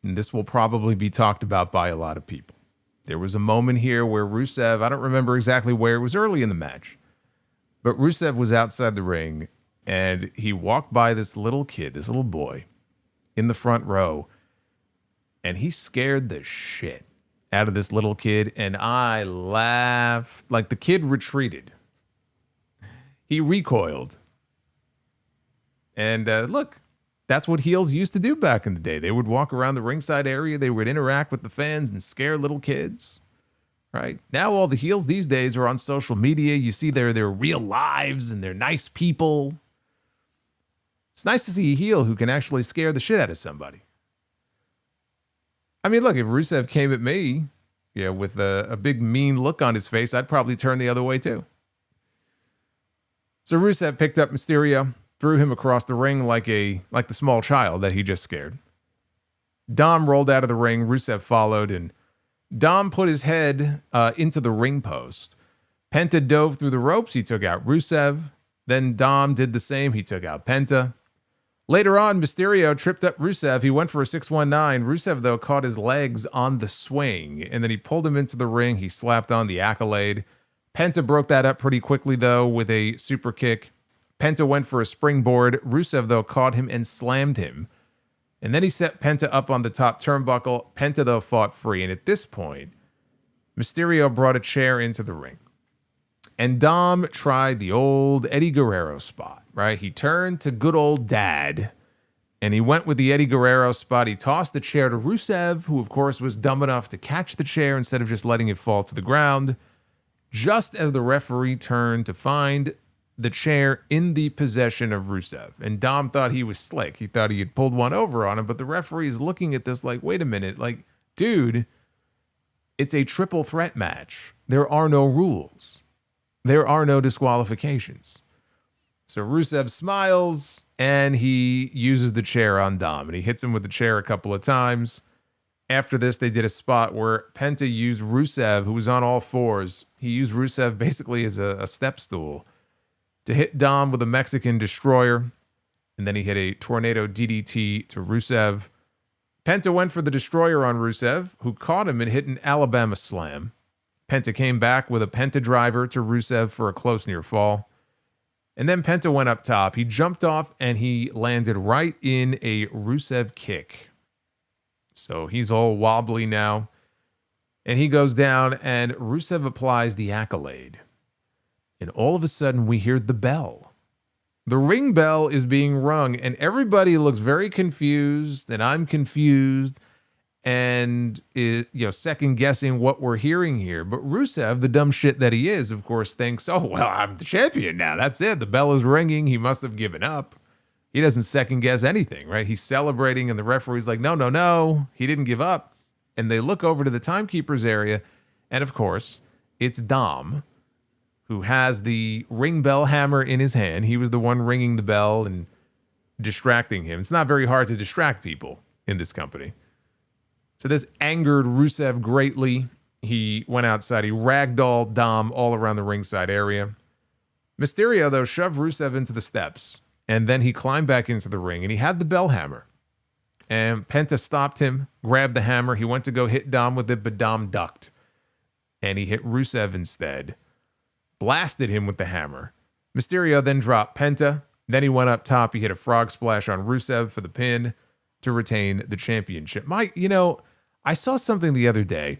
and this will probably be talked about by a lot of people. There was a moment here where Rusev, I don't remember exactly where, it was early in the match, but Rusev was outside the ring, and he walked by this little kid, this little boy, in the front row, and he scared the shit out of this little kid, and I laughed. Like, the kid retreated. He recoiled. And look, that's what heels used to do back in the day. They would walk around the ringside area. They would interact with the fans and scare little kids. Right? Now all the heels these days are on social media. You see their real lives and they're nice people. It's nice to see a heel who can actually scare the shit out of somebody. I mean, look, if Rusev came at me, with a big mean look on his face, I'd probably turn the other way too. So Rusev picked up Mysterio, threw him across the ring like the small child that he just scared. Dom rolled out of the ring. Rusev followed, and Dom put his head into the ring post. Penta dove through the ropes. He took out Rusev. Then Dom did the same. He took out Penta. Later on, Mysterio tripped up Rusev. He went for a 619. Rusev, though, caught his legs on the swing, and then he pulled him into the ring. He slapped on the accolade. Penta broke that up pretty quickly, though, with a super kick. Penta went for a springboard. Rusev, though, caught him and slammed him. And then he set Penta up on the top turnbuckle. Penta, though, fought free. And at this point, Mysterio brought a chair into the ring. And Dom tried the old Eddie Guerrero spot, right? He turned to good old dad, and he went with the Eddie Guerrero spot. He tossed the chair to Rusev, who, of course, was dumb enough to catch the chair instead of just letting it fall to the ground. Just as the referee turned to find the chair in the possession of Rusev. And Dom thought he was slick. He thought he had pulled one over on him, but the referee is looking at this like, wait a minute, like, dude, it's a triple threat match. There are no rules. There are no disqualifications. So Rusev smiles, and he uses the chair on Dom, and he hits him with the chair a couple of times. After this, they did a spot where Penta used Rusev, who was on all fours. He used Rusev basically as a step stool to hit Dom with a Mexican destroyer, and then he hit a tornado DDT to Rusev. Penta went for the destroyer on Rusev, who caught him and hit an Alabama slam. Penta came back with a Penta driver to Rusev for a close near fall. And then Penta went up top. He jumped off and he landed right in a Rusev kick. So he's all wobbly now. And he goes down and Rusev applies the accolade. And all of a sudden we hear the bell. The ring bell is being rung and everybody looks very confused, and I'm confused. And second guessing what we're hearing here. But Rusev, the dumb shit that he is, of course, thinks, oh, well, I'm the champion now. That's it. The bell is ringing. He must have given up. He doesn't second guess anything, right? He's celebrating, and the referee's like, no. He didn't give up. And they look over to the timekeeper's area. And of course, it's Dom, who has the ring bell hammer in his hand. He was the one ringing the bell and distracting him. It's not very hard to distract people in this company. So this angered Rusev greatly. He went outside. He ragdolled Dom all around the ringside area. Mysterio, though, shoved Rusev into the steps. And then he climbed back into the ring. And he had the bell hammer. And Penta stopped him, grabbed the hammer. He went to go hit Dom with it, but Dom ducked. And he hit Rusev instead. Blasted him with the hammer. Mysterio then dropped Penta. Then he went up top. He hit a frog splash on Rusev for the pin to retain the championship. I saw something the other day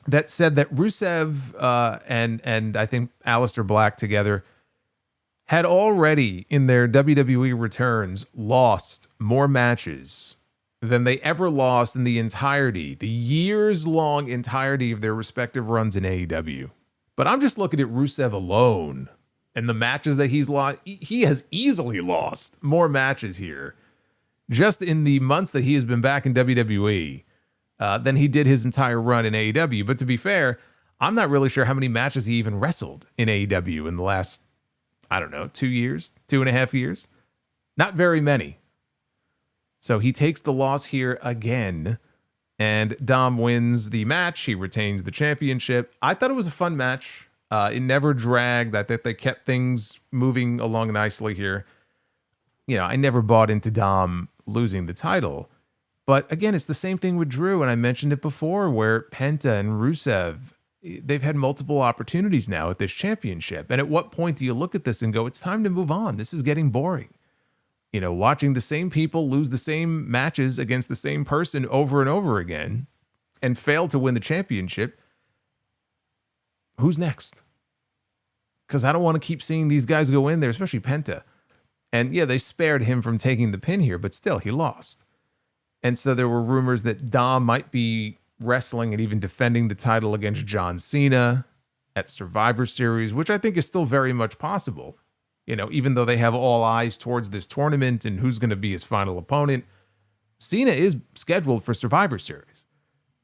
that said that Rusev and I think Aleister Black together had already in their WWE returns lost more matches than they ever lost in the years-long entirety of their respective runs in AEW. But I'm just looking at Rusev alone and the matches that he's lost. He has easily lost more matches here just in the months that he has been back in WWE than he did his entire run in AEW. But to be fair, I'm not really sure how many matches he even wrestled in AEW in the last, 2.5 years. Not very many. So he takes the loss here again, and Dom wins the match. He retains the championship. I thought it was a fun match. It never dragged. I think they kept things moving along nicely here. I never bought into Dom losing the title. But again, it's the same thing with Drew, and I mentioned it before, where Penta and Rusev, they've had multiple opportunities now at this championship. And at what point do you look at this and go, it's time to move on? This is getting boring. You know, watching the same people lose the same matches against the same person over and over again and fail to win the championship. Who's next? Because I don't want to keep seeing these guys go in there, especially Penta. And yeah, they spared him from taking the pin here, but still, he lost. And so there were rumors that Dom might be wrestling and even defending the title against John Cena at Survivor Series, which I think is still very much possible. You know, even though they have all eyes towards this tournament and who's going to be his final opponent, Cena is scheduled for Survivor Series.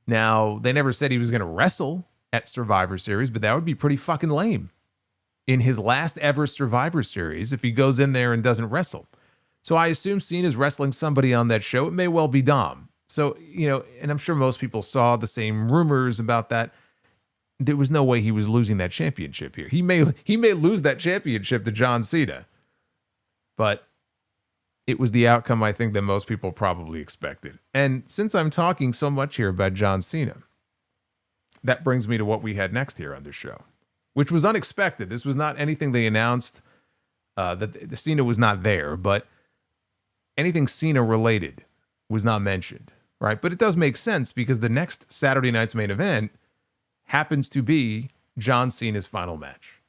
Now, they never said he was going to wrestle at Survivor Series, but that would be pretty fucking lame in his last ever Survivor Series if he goes in there and doesn't wrestle. So I assume Cena's wrestling somebody on that show. It may well be Dom. So, you know, and I'm sure most people saw the same rumors about that. There was no way he was losing that championship here. He may lose that championship to John Cena, but it was the outcome I think that most people probably expected. And since I'm talking so much here about John Cena, that brings me to what we had next here on this show, which was unexpected. This was not anything they announced, that the Cena was not there, but anything Cena related was not mentioned, right? But it does make sense because the next Saturday night's main event happens to be John Cena's final match.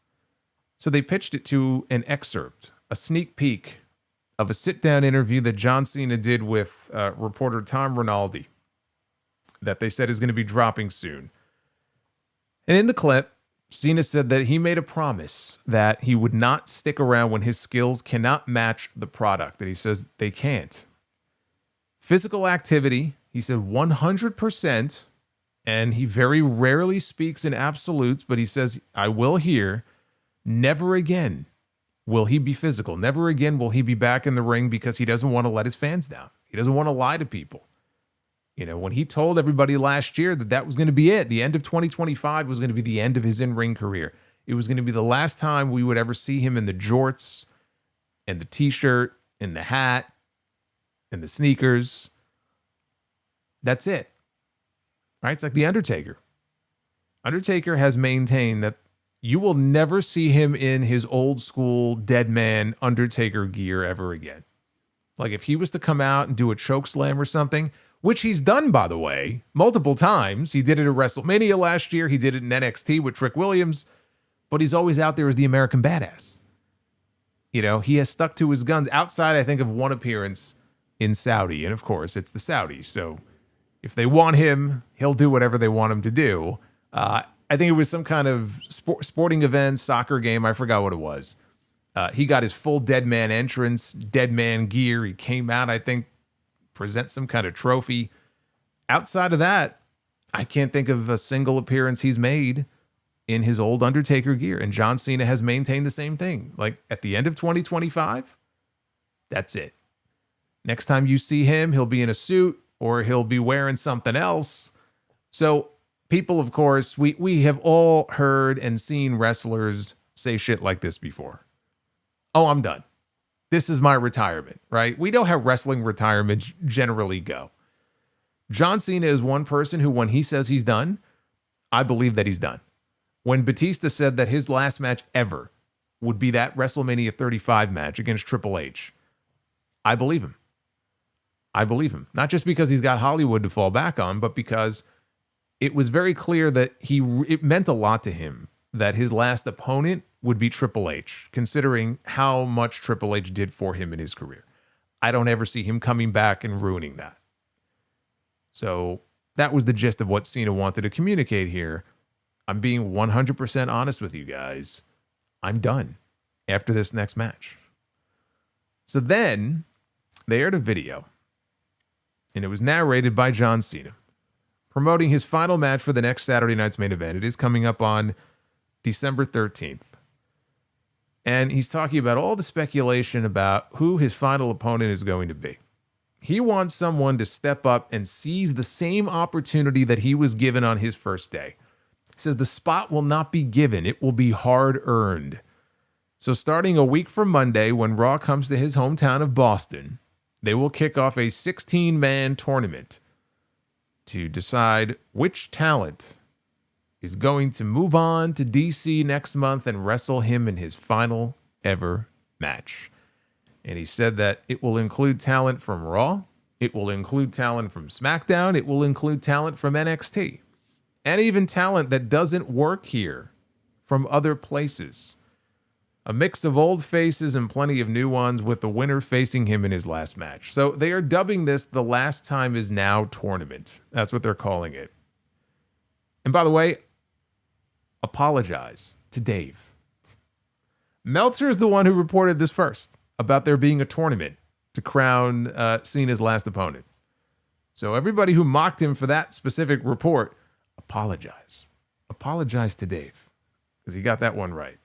So they pitched it to an excerpt, a sneak peek of a sit-down interview that John Cena did with reporter Tom Rinaldi that they said is going to be dropping soon. And in the clip, Cena said that he made a promise that he would not stick around when his skills cannot match the product, and he says they can't. Physical activity, he said 100%, and he very rarely speaks in absolutes, but he says, I will hear, never again will he be physical. Never again will he be back in the ring because he doesn't want to let his fans down. He doesn't want to lie to people. You know, when he told everybody last year that that was going to be it, the end of 2025 was going to be the end of his in-ring career. It was going to be the last time we would ever see him in the jorts and the t-shirt and the hat and the sneakers. That's it. Right? It's like the Undertaker. Undertaker has maintained that you will never see him in his old school dead man Undertaker gear ever again. Like if he was to come out and do a choke slam or something, which he's done, by the way, multiple times. He did it at WrestleMania last year. He did it in NXT with Trick Williams, but he's always out there as the American badass. You know, he has stuck to his guns outside, I think, of one appearance in Saudi. And of course, it's the Saudis. So if they want him, he'll do whatever they want him to do. I think it was some kind of sporting event, soccer game. I forgot what it was. He got his full dead man entrance, dead man gear. He came out, I think, present some kind of trophy. Outside of that, I can't think of a single appearance he's made in his old Undertaker gear. And John Cena has maintained the same thing. Like at the end of 2025, that's it. Next time you see him, he'll be in a suit or he'll be wearing something else. So people, of course, we have all heard and seen wrestlers say shit like this before. Oh, I'm done. This is my retirement, right? We know how wrestling retirements generally go. John Cena is one person who, when he says he's done, I believe that he's done. When Batista said that his last match ever would be that WrestleMania 35 match against Triple H, I believe him. I believe him. Not just because he's got Hollywood to fall back on, but because it was very clear that it meant a lot to him that his last opponent would be Triple H, considering how much Triple H did for him in his career. I don't ever see him coming back and ruining that. So that was the gist of what Cena wanted to communicate here. I'm being 100% honest with you guys. I'm done after this next match. So then they aired a video, and it was narrated by John Cena, promoting his final match for the next Saturday night's main event. It is coming up on December 13th. And he's talking about all the speculation about who his final opponent is going to be. He wants someone to step up and seize the same opportunity that he was given on his first day. He says the spot will not be given. It will be hard earned. So starting a week from Monday, when Raw comes to his hometown of Boston, they will kick off a 16-man tournament to decide which talent is going to move on to DC next month and wrestle him in his final ever match. And he said that it will include talent from Raw, it will include talent from SmackDown, it will include talent from NXT, and even talent that doesn't work here from other places. A mix of old faces and plenty of new ones, with the winner facing him in his last match. So they are dubbing this the Last Time Is Now tournament. That's what they're calling it. And by the way, apologize to Dave. Meltzer is the one who reported this first, about there being a tournament to crown Cena's last opponent. So everybody who mocked him for that specific report, apologize. Apologize to Dave, because he got that one right.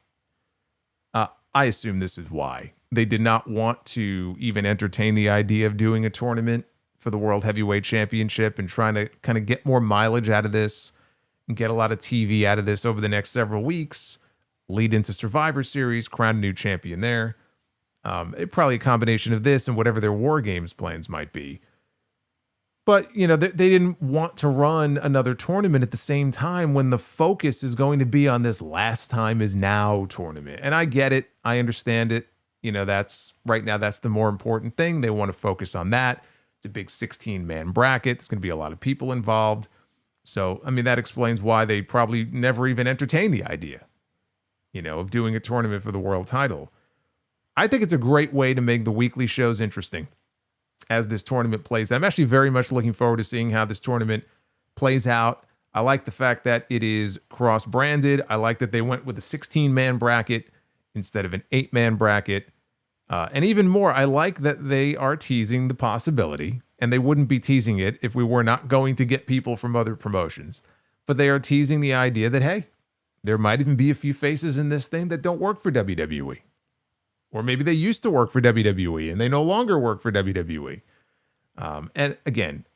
I assume this is why. They did not want to even entertain the idea of doing a tournament for the World Heavyweight Championship and trying to kind of get more mileage out of this and get a lot of TV out of this over the next several weeks, lead into Survivor Series, crown a new champion there. Probably a combination of this and whatever their War Games plans might be. But, you know, they didn't want to run another tournament at the same time when the focus is going to be on this Last Time Is Now tournament. And I get it. I understand it. You know, that's right now, that's the more important thing. They want to focus on that. It's a big 16-man bracket. There's going to be a lot of people involved. So, I mean, that explains why they probably never even entertained the idea, you know, of doing a tournament for the world title. I think it's a great way to make the weekly shows interesting as this tournament plays. I'm actually very much looking forward to seeing how this tournament plays out. I like the fact that it is cross-branded. I like that they went with a 16-man bracket instead of an 8-man bracket. And even more, I like that they are teasing the possibility, and they wouldn't be teasing it if we were not going to get people from other promotions, but they are teasing the idea that, hey, there might even be a few faces in this thing that don't work for WWE. Or maybe they used to work for WWE and they no longer work for WWE. And again,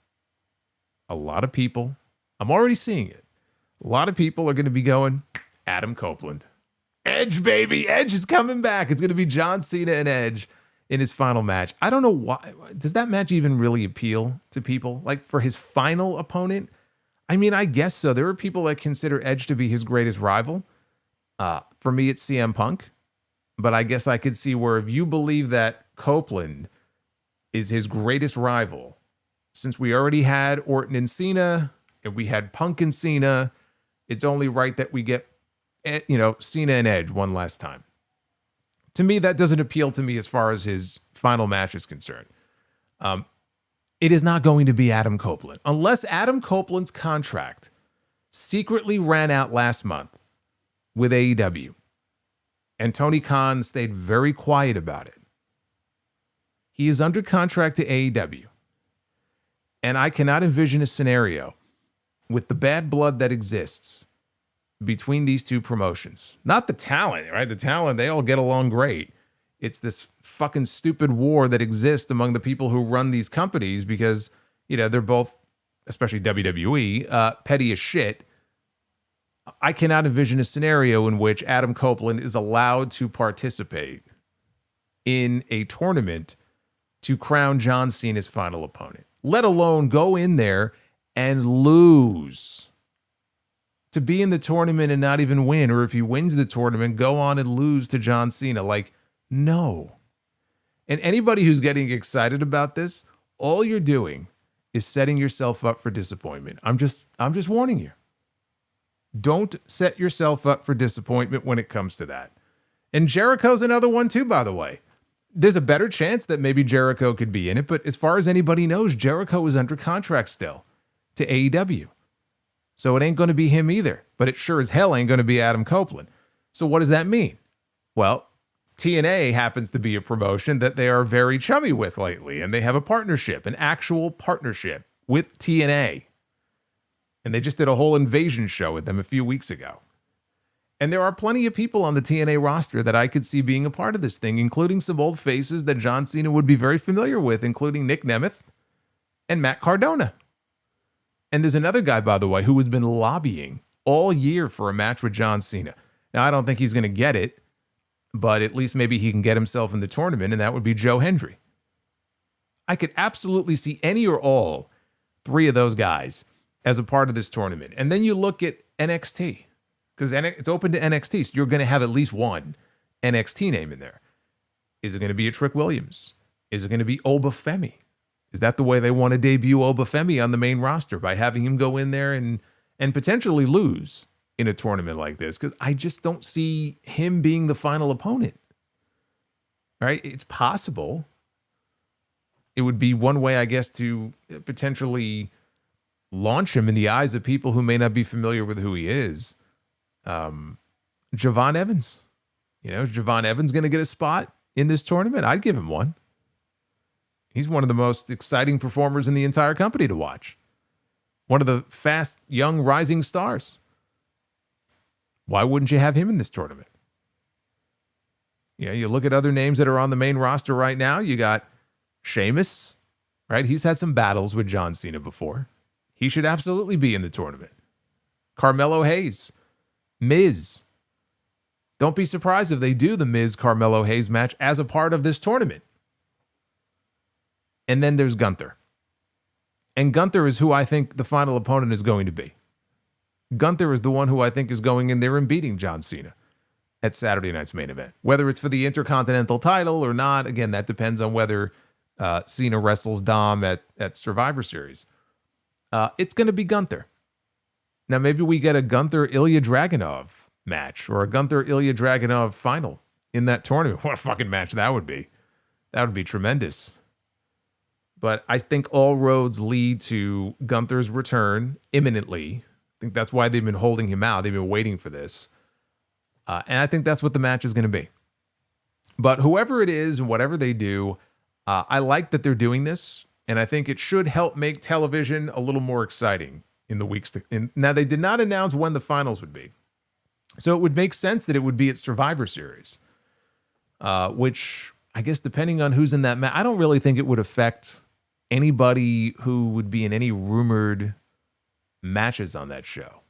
a lot of people, I'm already seeing it. A lot of people are going to be going, Adam Copeland. Edge, baby. Edge is coming back. It's going to be John Cena and Edge in his final match. I don't know why. Does that match even really appeal to people? Like for his final opponent? I mean, I guess so. There are people that consider Edge to be his greatest rival. For me, it's CM Punk. But I guess I could see where if you believe that Copeland is his greatest rival, since we already had Orton and Cena, and we had Punk and Cena, it's only right that we get, you know, Cena and Edge one last time. To me, that doesn't appeal to me as far as his final match is concerned. It is not going to be Adam Copeland. Unless Adam Copeland's contract secretly ran out last month with AEW. And Tony Khan stayed very quiet about it. He is under contract to AEW. And I cannot envision a scenario with the bad blood that exists between these two promotions. Not the talent, right? The talent, they all get along great. It's this fucking stupid war that exists among the people who run these companies because, you know, they're both, especially WWE, petty as shit. I cannot envision a scenario in which Adam Copeland is allowed to participate in a tournament to crown John Cena's final opponent, let alone go in there and lose. To be in the tournament and not even win, or if he wins the tournament, go on and lose to John Cena. Like, no. And anybody who's getting excited about this, all you're doing is setting yourself up for disappointment. I'm just warning you. Don't set yourself up for disappointment when it comes to that. And Jericho's another one too, by the way. There's a better chance that maybe Jericho could be in it, but as far as anybody knows, Jericho is under contract still to AEW. So it ain't going to be him either, but it sure as hell ain't going to be Adam Copeland. So what does that mean? Well, TNA happens to be a promotion that they are very chummy with lately, and they have a partnership, an actual partnership with TNA. And they just did a whole invasion show with them a few weeks ago. And there are plenty of people on the TNA roster that I could see being a part of this thing, including some old faces that John Cena would be very familiar with, including Nick Nemeth and Matt Cardona. And there's another guy, by the way, who has been lobbying all year for a match with John Cena. Now, I don't think he's going to get it, but at least maybe he can get himself in the tournament, and that would be Joe Hendry. I could absolutely see any or all three of those guys as a part of this tournament. And then you look at NXT, because it's open to NXT, so you're going to have at least one NXT name in there. Is it going to be a Trick Williams? Is it going to be Obafemi? Is that the way they want to debut Obafemi on the main roster, by having him go in there and potentially lose in a tournament like this? Because I just don't see him being the final opponent. Right? It's possible. It would be one way, I guess, to potentially launch him in the eyes of people who may not be familiar with who he is. Javon Evans. Is Javon Evans going to get a spot in this tournament? I'd give him one. He's one of the most exciting performers in the entire company to watch. One of the fast, young, rising stars. Why wouldn't you have him in this tournament? You look at other names that are on the main roster right now. You got Sheamus, right? He's had some battles with John Cena before. He should absolutely be in the tournament. Carmelo Hayes, Miz. Don't be surprised if they do the Miz-Carmelo Hayes match as a part of this tournament. And then there's Gunther. And Gunther is who I think the final opponent is going to be. Gunther is the one who I think is going in there and beating John Cena at Saturday night's main event. Whether it's for the Intercontinental title or not, again, that depends on whether Cena wrestles Dom at Survivor Series. It's going to be Gunther. Now, maybe we get a Gunther-Ilya Dragunov match, or a Gunther-Ilya Dragunov final in that tournament. What a fucking match that would be. That would be tremendous. But I think all roads lead to Gunther's return imminently. I think that's why they've been holding him out. They've been waiting for this. And I think that's what the match is going to be. But whoever it is and whatever they do, I like that they're doing this. And I think it should help make television a little more exciting in the weeks to... Now, they did not announce when the finals would be. So it would make sense that it would be at Survivor Series. Which, I guess, depending on who's in that match, I don't really think it would affect anybody who would be in any rumored matches on that show.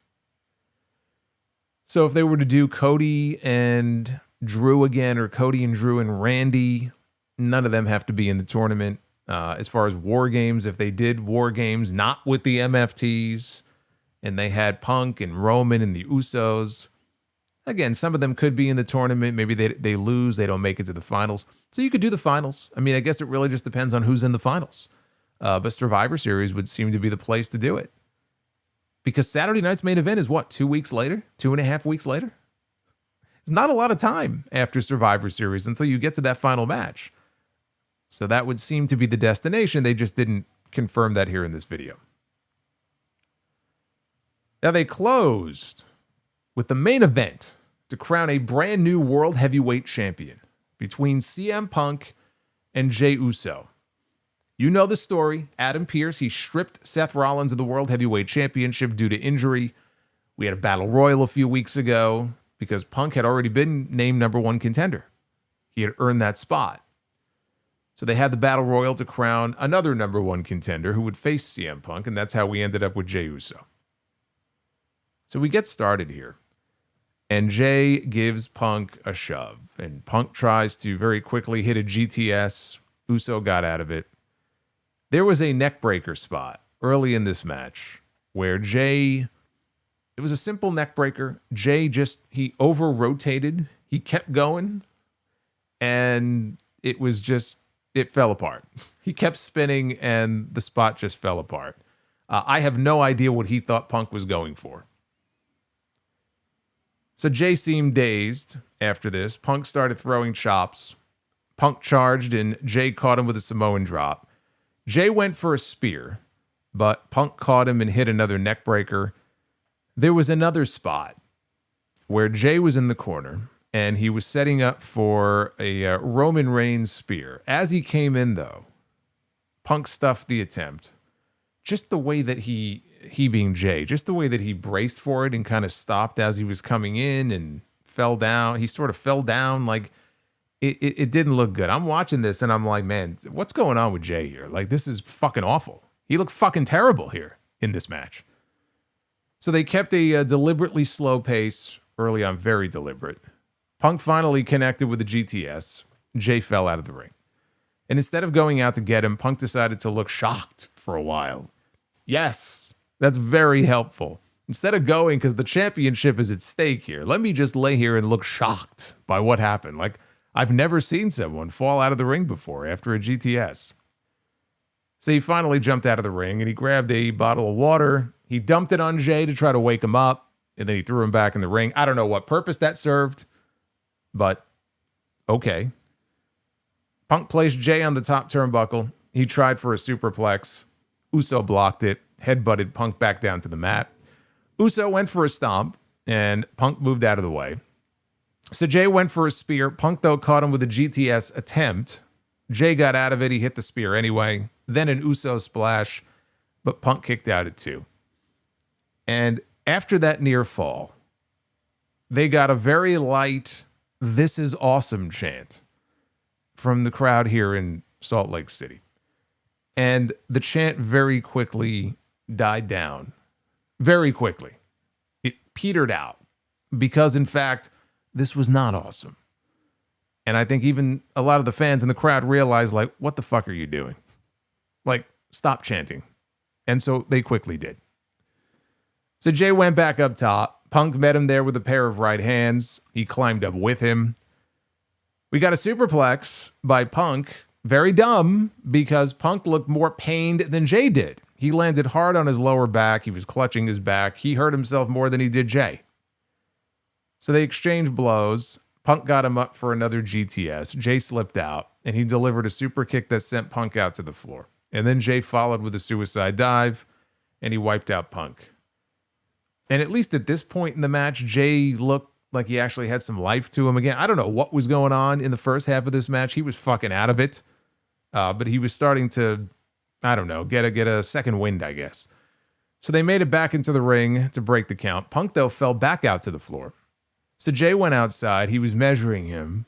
So if they were to do Cody and Drew again, or Cody and Drew and Randy, none of them have to be in the tournament. As far as War Games, if they did War Games not with the MFTs, and they had Punk and Roman and the Usos, again, some of them could be in the tournament. Maybe they lose, they don't make it to the finals. So you could do the finals. I mean, I guess it really just depends on who's in the finals. But Survivor Series would seem to be the place to do it. Because Saturday night's main event is what, 2 weeks later? 2.5 weeks later? It's not a lot of time after Survivor Series until you get to that final match. So that would seem to be the destination. They just didn't confirm that here in this video. Now they closed with the main event to crown a brand new World Heavyweight Champion between CM Punk and Jey Uso. You know the story. Adam Pearce, he stripped Seth Rollins of the World Heavyweight Championship due to injury. We had a battle royal a few weeks ago because Punk had already been named #1 contender. He had earned that spot. So they had the battle royal to crown another #1 contender who would face CM Punk, and that's how we ended up with Jey Uso. So we get started here, and Jey gives Punk a shove, and Punk tries to very quickly hit a GTS. Uso got out of it. There was a neckbreaker spot early in this match where Jey, it was a simple neckbreaker. Jey he over-rotated. He kept going, and it fell apart. He kept spinning, and the spot just fell apart. I have no idea what he thought Punk was going for. So Jey seemed dazed after this. Punk started throwing chops. Punk charged, and Jey caught him with a Samoan drop. Jey went for a spear, but Punk caught him and hit another neckbreaker. There was another spot where Jey was in the corner, and he was setting up for a Roman Reigns spear. As he came in, though, Punk stuffed the attempt. Just the way that he being Jey, just the way that he braced for it and kind of stopped as he was coming in and fell down. He sort of fell down like... It didn't look good. I'm watching this and I'm like, man, what's going on with Jey here? Like, this is fucking awful. He looked fucking terrible here in this match. So they kept a deliberately slow pace early on, very deliberate. Punk finally connected with the GTS. Jey fell out of the ring. And instead of going out to get him, Punk decided to look shocked for a while. Yes, that's very helpful. Instead of going because the championship is at stake here, let me just lay here and look shocked by what happened. Like, I've never seen someone fall out of the ring before after a GTS. So he finally jumped out of the ring and he grabbed a bottle of water. He dumped it on Jay to try to wake him up, and then he threw him back in the ring. I don't know what purpose that served, but okay. Punk placed Jay on the top turnbuckle. He tried for a superplex. Uso blocked it, headbutted Punk back down to the mat. Uso went for a stomp, and Punk moved out of the way. So Jay went for a spear. Punk, though, caught him with a GTS attempt. Jay got out of it. He hit the spear anyway. Then an Uso splash, but Punk kicked out at 2. And after that near fall, they got a very light, "This is awesome" chant from the crowd here in Salt Lake City. And the chant very quickly died down. Very quickly. It petered out because, in fact, this was not awesome. And I think even a lot of the fans in the crowd realized, like, what the fuck are you doing? Like, stop chanting. And so they quickly did. So Jay went back up top. Punk met him there with a pair of right hands. He climbed up with him. We got a superplex by Punk. Very dumb, because Punk looked more pained than Jay did. He landed hard on his lower back. He was clutching his back. He hurt himself more than he did Jay. So they exchanged blows. Punk got him up for another GTS. Jay slipped out, and he delivered a super kick that sent Punk out to the floor. And then Jay followed with a suicide dive, and he wiped out Punk. And at least at this point in the match, Jay looked like he actually had some life to him again. I don't know what was going on in the first half of this match. He was fucking out of it. But he was starting to, I don't know, get a second wind, I guess. So they made it back into the ring to break the count. Punk, though, fell back out to the floor. So Jay went outside. He was measuring him.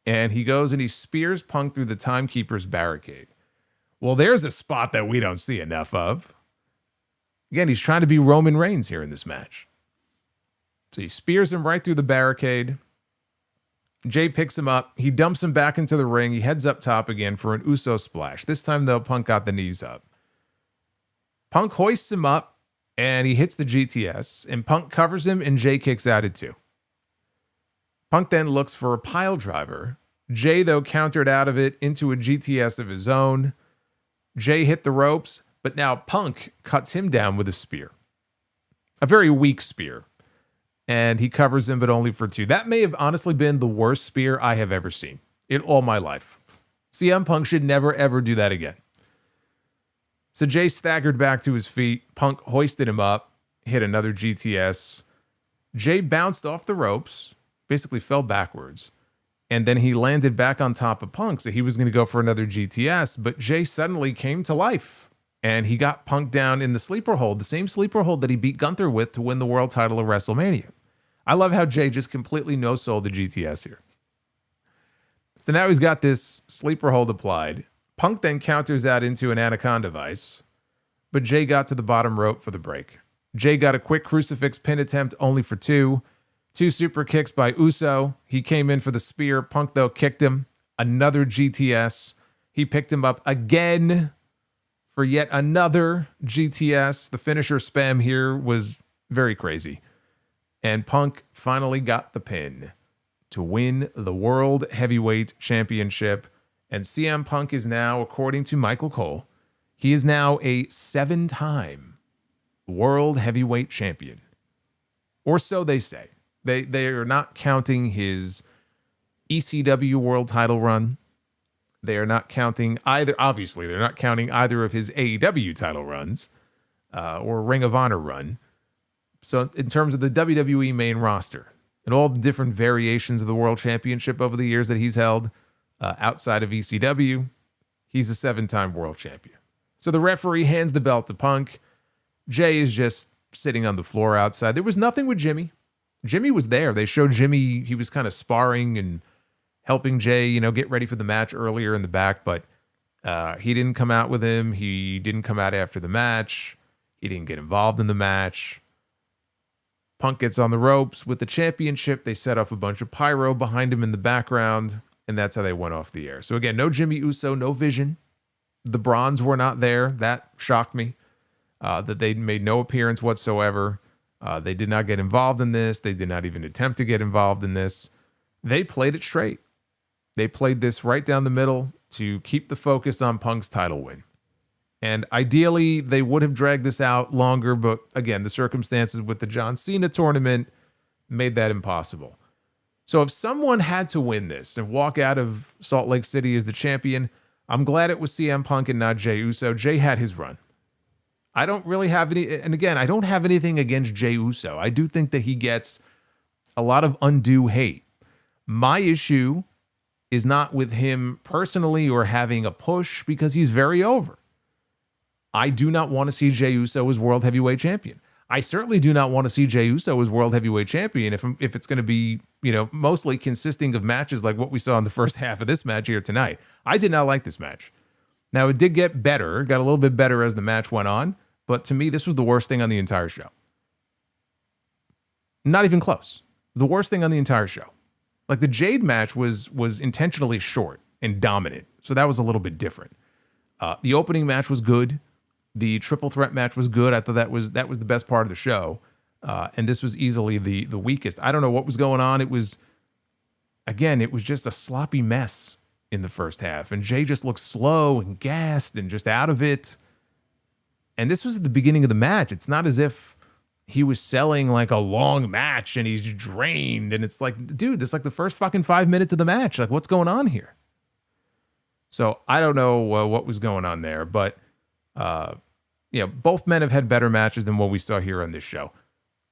And he goes and he spears Punk through the timekeeper's barricade. Well, there's a spot that we don't see enough of. Again, he's trying to be Roman Reigns here in this match. So he spears him right through the barricade. Jay picks him up. He dumps him back into the ring. He heads up top again for an Uso splash. This time, though, Punk got the knees up. Punk hoists him up, and he hits the GTS, and Punk covers him, and Jay kicks out at 2. Punk then looks for a pile driver. Jay, though, countered out of it into a GTS of his own. Jay hit the ropes, but now Punk cuts him down with a spear. A very weak spear. And he covers him, but only for 2. That may have honestly been the worst spear I have ever seen in all my life. CM Punk should never, ever do that again. So Jay staggered back to his feet. Punk hoisted him up, hit another GTS. Jay bounced off the ropes, basically fell backwards. And then he landed back on top of Punk, so he was going to go for another GTS. But Jay suddenly came to life. And he got Punk down in the sleeper hold, the same sleeper hold that he beat Gunther with to win the world title at WrestleMania. I love how Jay just completely no-sold the GTS here. So now he's got this sleeper hold applied. Punk then counters out into an Anaconda Vice, but Jay got to the bottom rope for the break. Jay got a quick crucifix pin attempt only for 2. 2 super kicks by Uso. He came in for the spear. Punk, though, kicked him. Another GTS. He picked him up again for yet another GTS. The finisher spam here was very crazy. And Punk finally got the pin to win the World Heavyweight Championship. And CM Punk is now, according to Michael Cole, he is now a 7-time World Heavyweight Champion. Or so they say. They are not counting his ECW World Title run. They are not counting either, obviously, they're not counting either of his AEW title runs or Ring of Honor run. So in terms of the WWE main roster and all the different variations of the World Championship over the years that he's held outside of ECW, he's a 7-time world champion. So the referee hands the belt to Punk. Jay is just sitting on the floor outside. There was nothing with Jimmy. Jimmy was there. They showed Jimmy, he was kind of sparring and helping Jay, get ready for the match earlier in the back, but he didn't come out with him. He didn't come out after the match. He didn't get involved in the match. Punk gets on the ropes with the championship. They set off a bunch of pyro behind him in the background. and that's how they went off the air. So again, no Jimmy Uso, no Vision. The Bronze were not there. That shocked me, that they made no appearance whatsoever. They did not get involved in this. They did not even attempt to get involved in this. They played it straight. They played this right down the middle to keep the focus on Punk's title win. And ideally, they would have dragged this out longer, but again, the circumstances with the John Cena tournament made that impossible. So if someone had to win this and walk out of Salt Lake City as the champion, I'm glad it was CM Punk and not Jey Uso. Jey had his run. I don't really have any, and again, I don't have anything against Jey Uso. I do think that he gets a lot of undue hate. My issue is not with him personally or having a push, because he's very over. I do not want to see Jey Uso as World Heavyweight Champion. I certainly do not want to see Jey Uso as World Heavyweight Champion if it's going to be, mostly consisting of matches like what we saw in the first half of this match here tonight. I did not like this match. Now, it did get better, got a little bit better as the match went on, but to me, this was the worst thing on the entire show. Not even close. The worst thing on the entire show. Like, the Jade match was intentionally short and dominant, so that was a little bit different. The opening match was good. The triple threat match was good. I thought that was the best part of the show. And this was easily the weakest. I don't know what was going on. It was just a sloppy mess in the first half. And Jey just looked slow and gassed and just out of it. And this was at the beginning of the match. It's not as if he was selling like a long match and he's drained. And it's like, dude, this is like the first fucking 5 minutes of the match. Like, what's going on here? So I don't know what was going on there, but both men have had better matches than what we saw here on this show.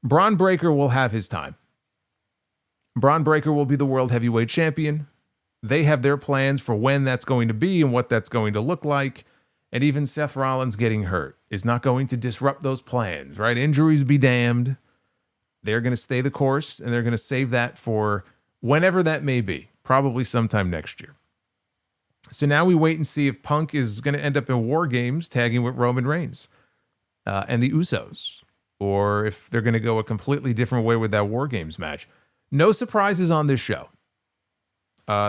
Braun Breaker will have his time. Braun Breaker will be the World Heavyweight Champion. They have their plans for when that's going to be and what that's going to look like. And even Seth Rollins getting hurt is not going to disrupt those plans, right? Injuries be damned. They're going to stay the course, and they're going to save that for whenever that may be, probably sometime next year. So now we wait and see if Punk is going to end up in War Games tagging with Roman Reigns and the Usos, or if they're going to go a completely different way with that War Games match. No surprises on this show.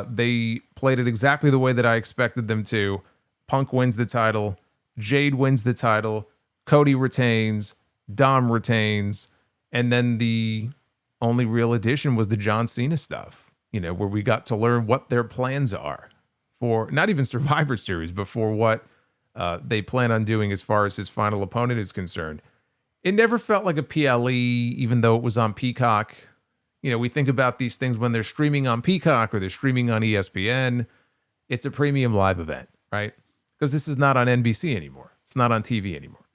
They played it exactly the way that I expected them to. Punk wins the title. Jade wins the title. Cody retains. Dom retains. And then the only real addition was the John Cena stuff, where we got to learn what their plans are for not even Survivor Series, but for what they plan on doing as far as his final opponent is concerned. It never felt like a PLE, even though it was on Peacock. We think about these things when they're streaming on Peacock or they're streaming on ESPN. It's a premium live event, right? Because this is not on NBC anymore. It's not on TV anymore.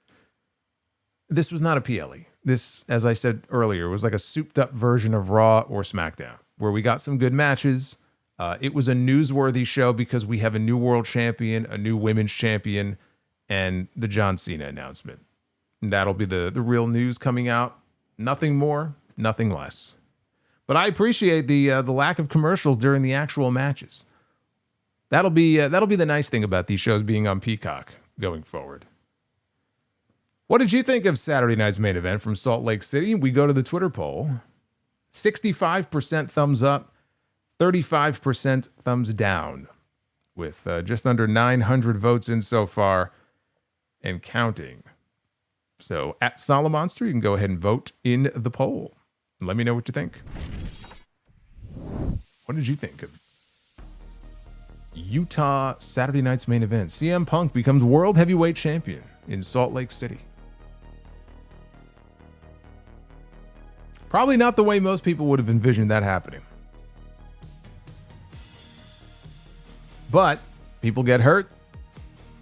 This was not a PLE. This, as I said earlier, was like a souped up version of Raw or SmackDown, where we got some good matches. It was a newsworthy show because we have a new world champion, a new women's champion, and the John Cena announcement. And that'll be the real news coming out. Nothing more, nothing less. But I appreciate the lack of commercials during the actual matches. That'll be the nice thing about these shows being on Peacock going forward. What did you think of Saturday night's main event from Salt Lake City? We go to the Twitter poll. 65% thumbs up, 35% thumbs down, with just under 900 votes in so far and counting. So at Solomonster, you can go ahead and vote in the poll. Let me know what you think. What did you think of Utah Saturday night's main event? CM Punk becomes World Heavyweight Champion in Salt Lake City. Probably not the way most people would have envisioned that happening. But people get hurt,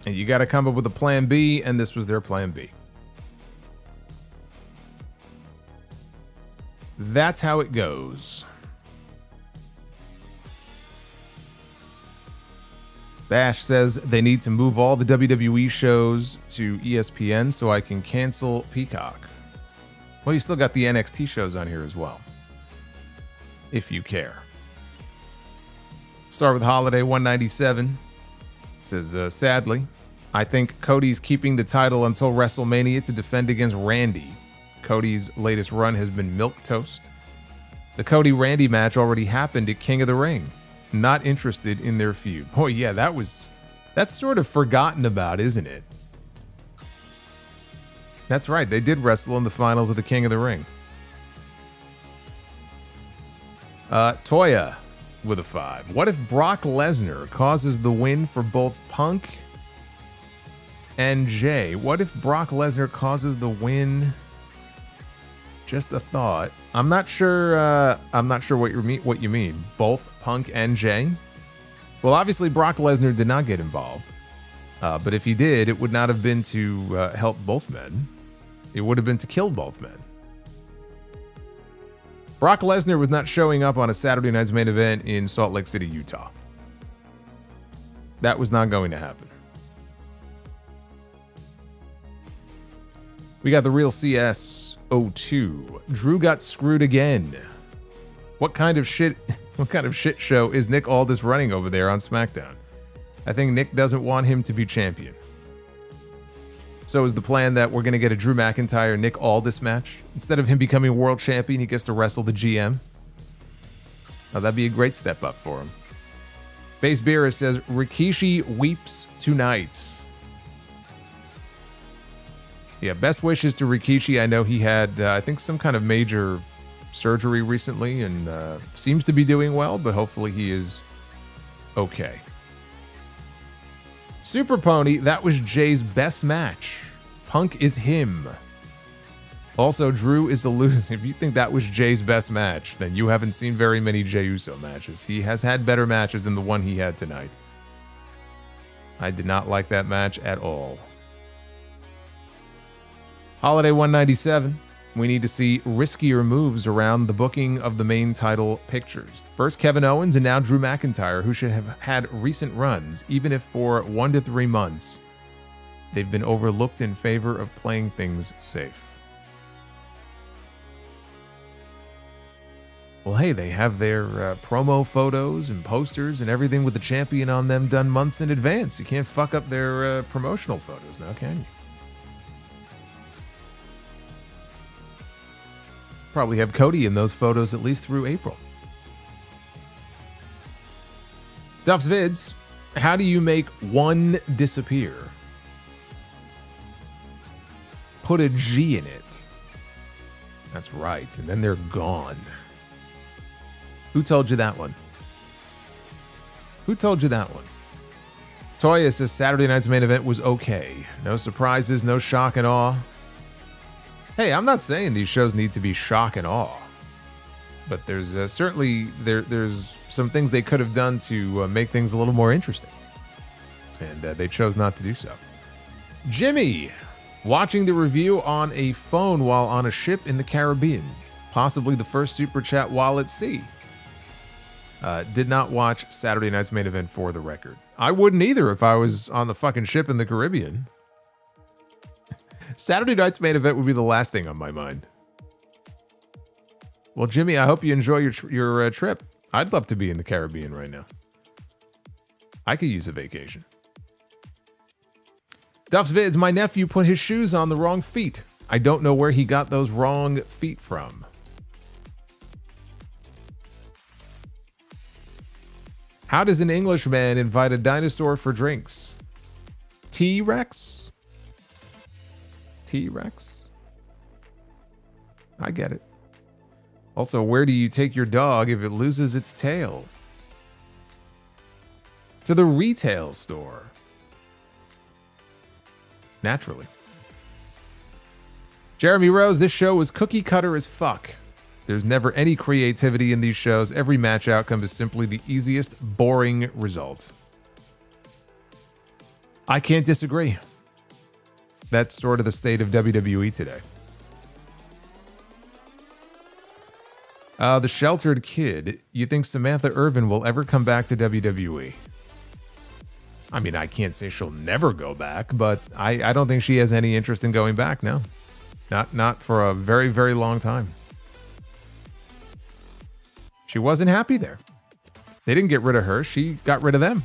and you got to come up with a plan B, and this was their plan B. That's how it goes. Bash says they need to move all the WWE shows to ESPN so I can cancel Peacock. Well, you still got the NXT shows on here as well, if you care. Start with Holiday 197. It says, sadly, I think Cody's keeping the title until WrestleMania to defend against Randy. Cody's latest run has been milquetoast. The Cody-Randy match already happened at King of the Ring. not interested in their feud. Boy, yeah, that's sort of forgotten about, isn't it? That's right. They did wrestle in the finals of the King of the Ring. Toya with a 5. What if Brock Lesnar causes the win for both Punk and Jay? What if Brock Lesnar causes the win? Just a thought. I'm not sure what you mean. Both Punk and Jay? Well, obviously Brock Lesnar did not get involved. But if he did, it would not have been to help both men. It would have been to kill both men. Brock Lesnar was not showing up on a Saturday night's main event in Salt Lake City, Utah. That was not going to happen. We got the real CS02. Drew got screwed again. What kind of shit show is Nick Aldis running over there on SmackDown? I think Nick doesn't want him to be champion. So is the plan that we're going to get a Drew McIntyre Nick Aldis match? Instead of him becoming world champion, he gets to wrestle the GM. Now, that'd be a great step up for him. Base Beerus says, Rikishi weeps tonight. Yeah, best wishes to Rikishi. I know he had, I think, some kind of major surgery recently and seems to be doing well, but hopefully he is okay. Super Pony, that was Jay's best match. Punk is him. Also, Drew is a loser. If you think that was Jay's best match, then you haven't seen very many Jey Uso matches. He has had better matches than the one he had tonight. I did not like that match at all. Holiday 197. We need to see riskier moves around the booking of the main title pictures. First Kevin Owens and now Drew McIntyre, who should have had recent runs, even if for 1 to 3 months. They've been overlooked in favor of playing things safe. Well, hey, they have their promo photos and posters and everything with the champion on them done months in advance. You can't fuck up their promotional photos now, can you? Probably have Cody in those photos at least through April. Duff's Vids, how do you make one disappear? Put a G in it. That's right, and then they're gone. Who told you that one? Who told you that one? Toya says Saturday night's main event was okay. No surprises, no shock and awe. Hey, I'm not saying these shows need to be shock and awe, but there's certainly there's some things they could have done to make things a little more interesting, and they chose not to do so. Jimmy, watching the review on a phone while on a ship in the Caribbean, possibly the first super chat while at sea. Did not watch Saturday night's main event for the record. I wouldn't either if I was on the fucking ship in the Caribbean. Saturday night's main event would be the last thing on my mind. Well, Jimmy, I hope you enjoy your trip. I'd love to be in the Caribbean right now. I could use a vacation. Duff's Vids, my nephew put his shoes on the wrong feet. I don't know where he got those wrong feet from. How does an Englishman invite a dinosaur for drinks? T-Rex? T-Rex? I get it. Also, where do you take your dog if it loses its tail? To the retail store. Naturally. Jeremy Rose, this show was cookie cutter as fuck. There's never any creativity in these shows. Every match outcome is simply the easiest, boring result. I can't disagree. That's sort of the state of WWE today. The Sheltered Kid, you think Samantha Irvin will ever come back to WWE? I mean, I can't say she'll never go back, but I don't think she has any interest in going back, no. Not for a very, very long time. She wasn't happy there. They didn't get rid of her, she got rid of them.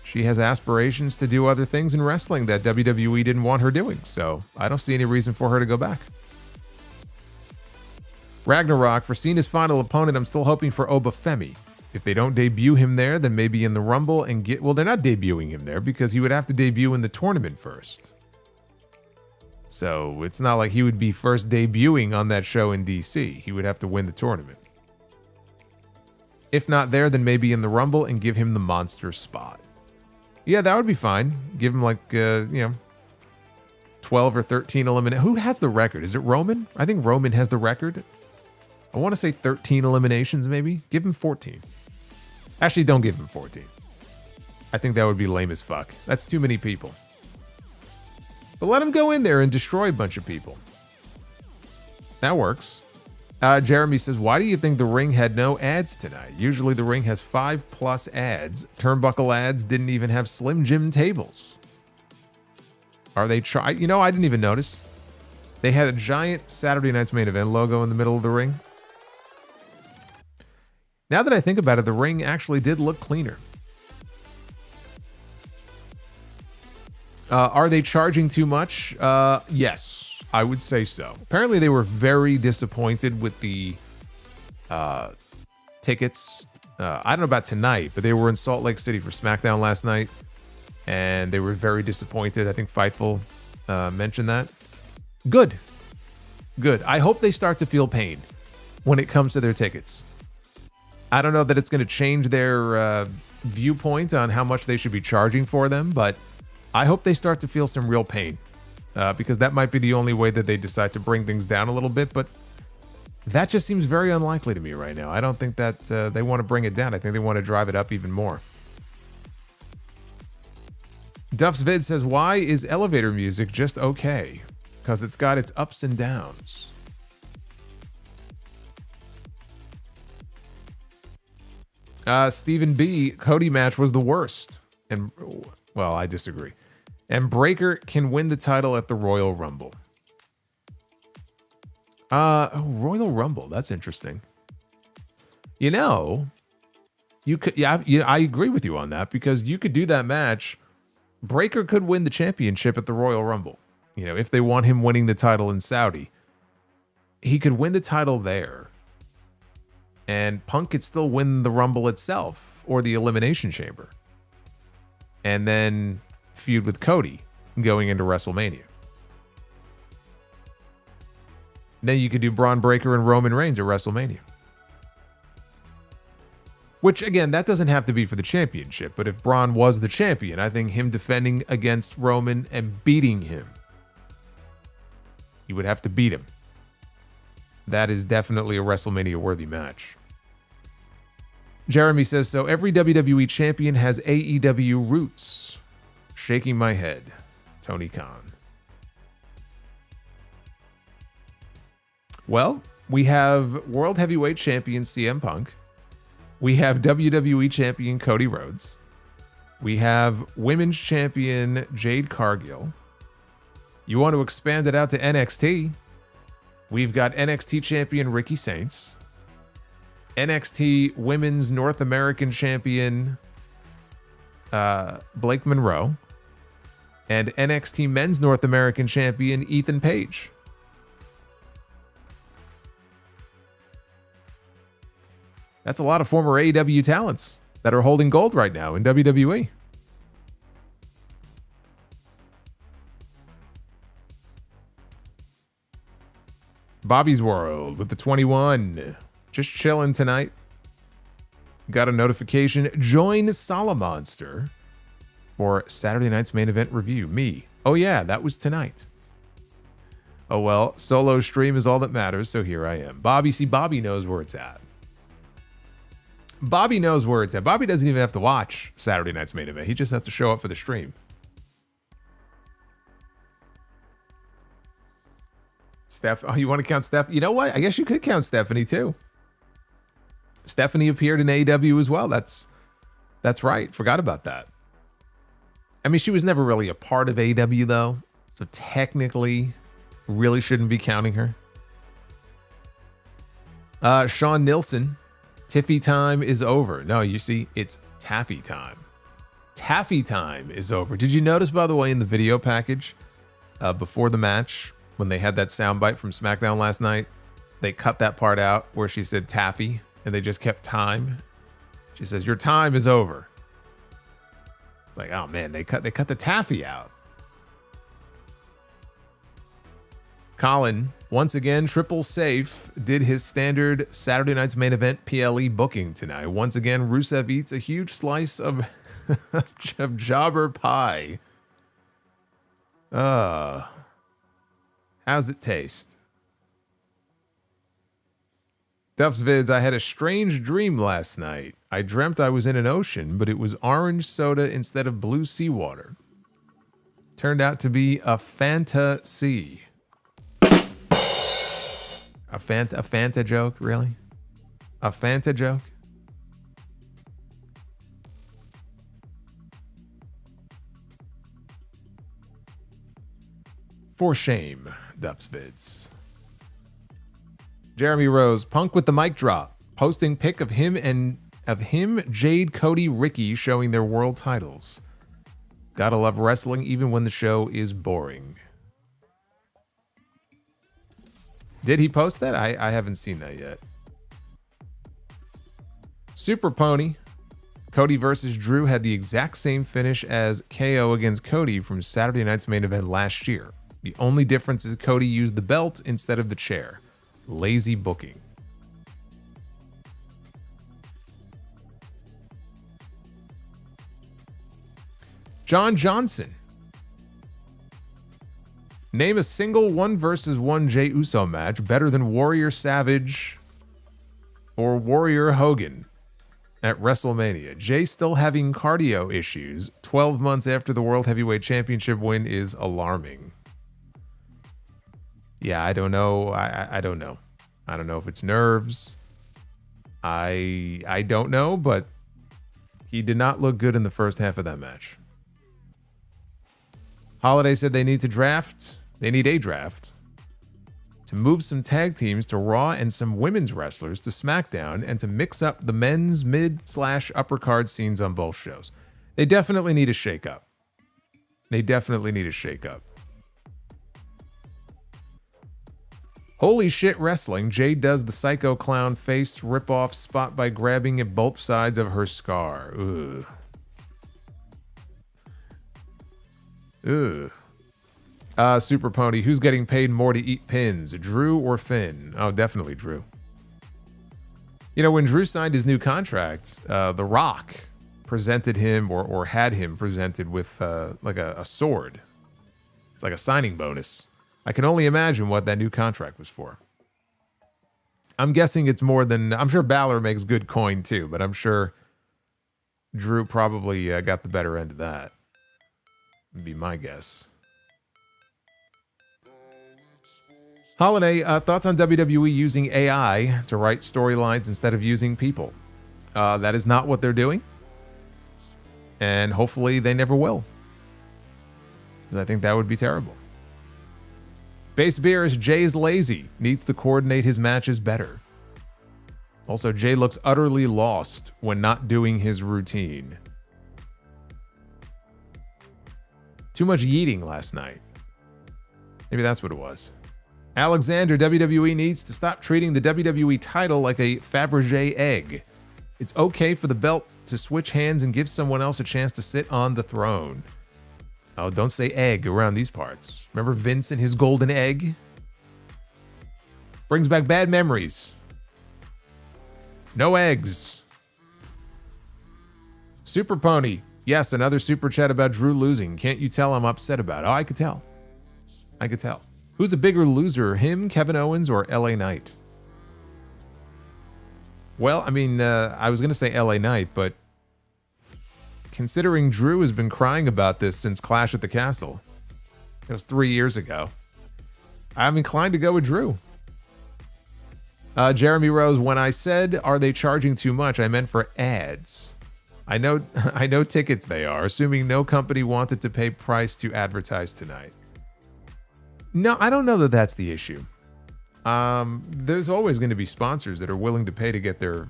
She has aspirations to do other things in wrestling that WWE didn't want her doing, so I don't see any reason for her to go back. Ragnarok, for Cena's final opponent, I'm still hoping for Obafemi. If they don't debut him there, then maybe in the Rumble and get... Well, they're not debuting him there because he would have to debut in the tournament first. So it's not like he would be first debuting on that show in DC. He would have to win the tournament. If not there, then maybe in the Rumble and give him the monster spot. Yeah, that would be fine. Give him like, 12 or 13 eliminations. Who has the record? Is it Roman? I think Roman has the record. I want to say 13 eliminations maybe. Give him 14. Actually, don't give him 14. I think that would be lame as fuck. That's too many people. But let him go in there and destroy a bunch of people. That works. Jeremy says, why do you think the ring had no ads tonight? Usually the ring has 5+ ads. Turnbuckle ads didn't even have Slim Jim tables. Are they trying? You know, I didn't even notice. They had a giant Saturday Night's Main Event logo in the middle of the ring. Now that I think about it, the ring actually did look cleaner. Are they charging too much? Yes, I would say so. Apparently, they were very disappointed with the tickets. I don't know about tonight, but they were in Salt Lake City for SmackDown last night, and they were very disappointed. I think Fightful mentioned that. Good. Good. I hope they start to feel pain when it comes to their tickets. I don't know that it's going to change their viewpoint on how much they should be charging for them, but I hope they start to feel some real pain because that might be the only way that they decide to bring things down a little bit, but that just seems very unlikely to me right now. I don't think that they want to bring it down. I think they want to drive it up even more. Duff's Vid says, why is elevator music just okay? Because it's got its ups and downs. Stephen B, Cody match was the worst. And, well, I disagree. And Breaker can win the title at the Royal Rumble. Royal Rumble, that's interesting. You know, you could, yeah, I agree with you on that because you could do that match. Breaker could win the championship at the Royal Rumble. You know, if they want him winning the title in Saudi, he could win the title there. And Punk could still win the Rumble itself or the Elimination Chamber. And then feud with Cody going into WrestleMania. Then you could do Braun Breaker and Roman Reigns at WrestleMania. Which, again, that doesn't have to be for the championship. But if Braun was the champion, I think him defending against Roman and beating him, you would have to beat him. That is definitely a WrestleMania-worthy match. Jeremy says, so every WWE champion has AEW roots. Shaking my head. Tony Khan. Well, we have World Heavyweight Champion CM Punk. We have WWE Champion Cody Rhodes. We have Women's Champion Jade Cargill. You want to expand it out to NXT? We've got NXT Champion Ricky Saints. NXT Women's North American Champion Blake Monroe. And NXT Men's North American Champion Ethan Page. That's a lot of former AEW talents that are holding gold right now in WWE. Bobby's World with the 21. Just chilling tonight. Got a notification. Join Solomonster for Saturday night's main event review. Me. Oh yeah, that was tonight. Oh well, solo stream is all that matters, so here I am. Bobby, see, Bobby knows where it's at. Bobby knows where it's at. Bobby doesn't even have to watch Saturday night's main event. He just has to show up for the stream. Steph, oh, you want to count Steph? You know what? I guess you could count Stephanie too. Stephanie appeared in AEW as well. That's right. Forgot about that. I mean, she was never really a part of AEW though, so technically, really shouldn't be counting her. Sean Nilsson, Tiffy time is over. No, you see, it's Taffy time. Taffy time is over. Did you notice, by the way, in the video package before the match, when they had that soundbite from SmackDown last night, they cut that part out where she said Taffy and they just kept time. She says, your time is over. It's like, oh man, they cut the taffy out. Colin, once again, triple safe, did his standard Saturday night's main event PLE booking tonight. Once again, Rusev eats a huge slice of, of jobber pie. How's it taste? Duff's Vids, I had a strange dream last night. I dreamt I was in an ocean, but it was orange soda instead of blue seawater. Turned out to be a Fanta Sea. A Fanta joke, really? A Fanta joke? For shame, Duff's Vids. Jeremy Rose, Punk with the mic drop, posting pic of him, Jade, Cody, Ricky showing their world titles. Gotta love wrestling even when the show is boring. Did he post that? I haven't seen that yet. Super Pony. Cody versus Drew had the exact same finish as KO against Cody from Saturday night's main event last year. The only difference is Cody used the belt instead of the chair. Lazy booking. John Johnson. Name a single 1 versus 1 Jey Uso match better than Warrior Savage or Warrior Hogan at WrestleMania. Jey still having cardio issues 12 months after the World Heavyweight Championship win is alarming. Yeah, I don't know. I don't know. I don't know if it's nerves. I don't know, but he did not look good in the first half of that match. Holiday said they need to draft. They need a draft to move some tag teams to Raw and some women's wrestlers to SmackDown and to mix up the men's mid/upper card scenes on both shows. They definitely need a shakeup. They definitely need a shakeup. Holy shit wrestling. Jade does the psycho clown face ripoff spot by grabbing at both sides of her scar. Ugh. Ugh. Super Pony, who's getting paid more to eat pins, Drew or Finn? Oh, definitely Drew. You know, when Drew signed his new contract, The Rock presented him or had him presented with like a sword. It's like a signing bonus. I can only imagine what that new contract was for. I'm guessing it's more than... I'm sure Balor makes good coin too, but I'm sure Drew probably got the better end of that. Would be my guess. Holiday, thoughts on WWE using AI to write storylines instead of using people? That is not what they're doing. And hopefully they never will. Because I think that would be terrible. Base Beers, Jay's lazy. Needs to coordinate his matches better. Also, Jay looks utterly lost when not doing his routine. Too much yeeting last night. Maybe that's what it was. Alexander, WWE needs to stop treating the WWE title like a Fabergé egg. It's okay for the belt to switch hands and give someone else a chance to sit on the throne. Oh, don't say egg around these parts. Remember Vince and his golden egg? Brings back bad memories. No eggs. Super Pony. Yes, another super chat about Drew losing. Can't you tell I'm upset about it? Oh, I could tell. I could tell. Who's a bigger loser, him, Kevin Owens, or LA Knight? Well, I mean, I was going to say LA Knight, but considering Drew has been crying about this since Clash at the Castle, it was 3 years ago, I'm inclined to go with Drew. Jeremy Rose, when I said, are they charging too much, I meant for ads. I know tickets they are, assuming no company wanted to pay price to advertise tonight. No, I don't know that that's the issue. There's always going to be sponsors that are willing to pay to get their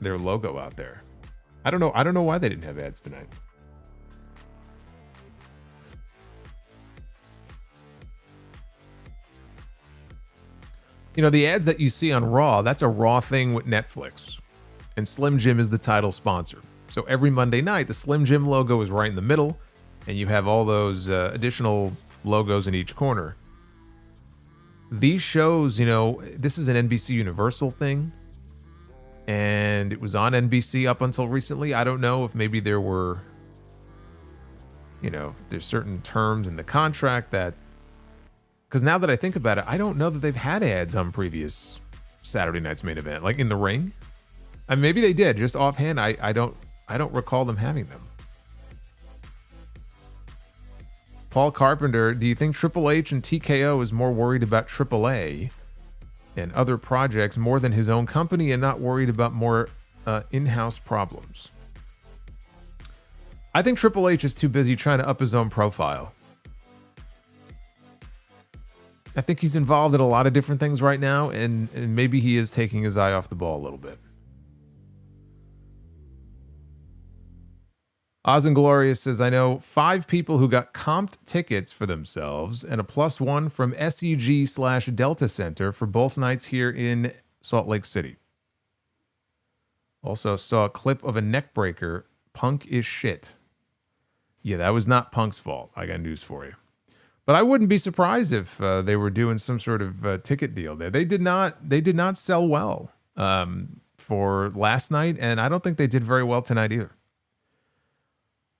logo out there. I don't know why they didn't have ads tonight. You know, the ads that you see on Raw, that's a Raw thing with Netflix. and Slim Jim is the title sponsor. So every Monday night, the Slim Jim logo is right in the middle, and you have all those additional logos in each corner. These shows, you know, this is an NBC Universal thing, and it was on NBC up until recently. I don't know if maybe there were, you know, there's certain terms in the contract that, because now that I think about it, I don't know that they've had ads on previous Saturday Night's Main Event, like in the ring. I mean, maybe they did, just offhand. I don't recall them having them. Paul Carpenter, do you think Triple H and TKO is more worried about AAA and other projects more than his own company and not worried about more in-house problems? I think Triple H is too busy trying to up his own profile. I think he's involved in a lot of different things right now, and maybe he is taking his eye off the ball a little bit. Oz and Glorious says, I know 5 people who got comped tickets for themselves and a +1 from SEG/Delta Center for both nights here in Salt Lake City. Also saw a clip of a neck breaker. Punk is shit. Yeah, that was not Punk's fault. I got news for you. But I wouldn't be surprised if they were doing some sort of ticket deal there. They did not sell well for last night, and I don't think they did very well tonight either.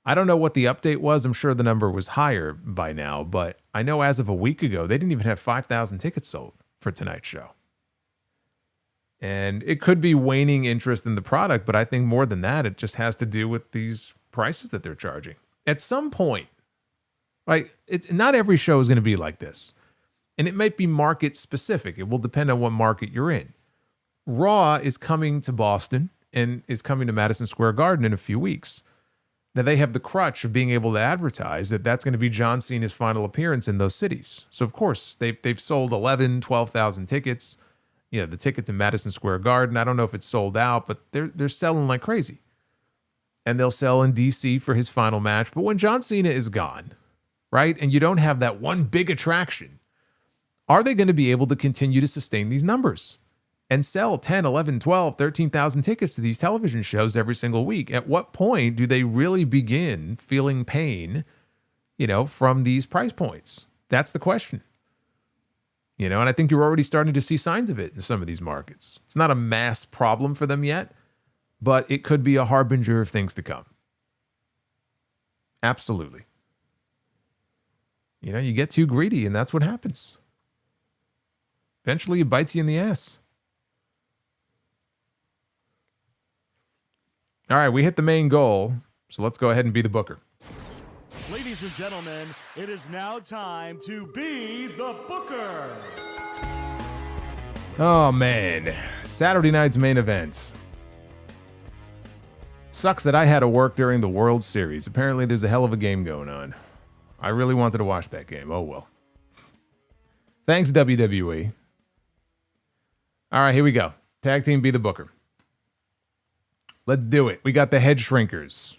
I don't know what the update was. I'm sure the number was higher by now, but I know as of a week ago, they didn't even have 5,000 tickets sold for tonight's show. And it could be waning interest in the product, but I think more than that, it just has to do with these prices that they're charging. At some point, like, not every show is going to be like this. And it might be market specific. It will depend on what market you're in. Raw is coming to Boston and is coming to Madison Square Garden in a few weeks. Now, they have the crutch of being able to advertise that that's going to be John Cena's final appearance in those cities. So, of course, they've sold 11, 12,000 tickets. You know, the ticket to Madison Square Garden, I don't know if it's sold out, but they're selling like crazy. And they'll sell in D.C. for his final match. But when John Cena is gone, right, and you don't have that one big attraction, are they going to be able to continue to sustain these numbers and sell 10, 11, 12, 13,000 tickets to these television shows every single week? At what point do they really begin feeling pain, you know, from these price points? That's the question. You know, and I think you're already starting to see signs of it in some of these markets. It's not a mass problem for them yet, but it could be a harbinger of things to come. Absolutely. You know, you get too greedy and that's what happens. Eventually it bites you in the ass. All right, we hit the main goal, so let's go ahead and be the booker. Ladies and gentlemen, it is now time to be the booker. Oh, man. Saturday night's main event. Sucks that I had to work during the World Series. Apparently, there's a hell of a game going on. I really wanted to watch that game. Oh, well. Thanks, WWE. All right, here we go. Tag team be the booker. Let's do it. We got the head shrinkers.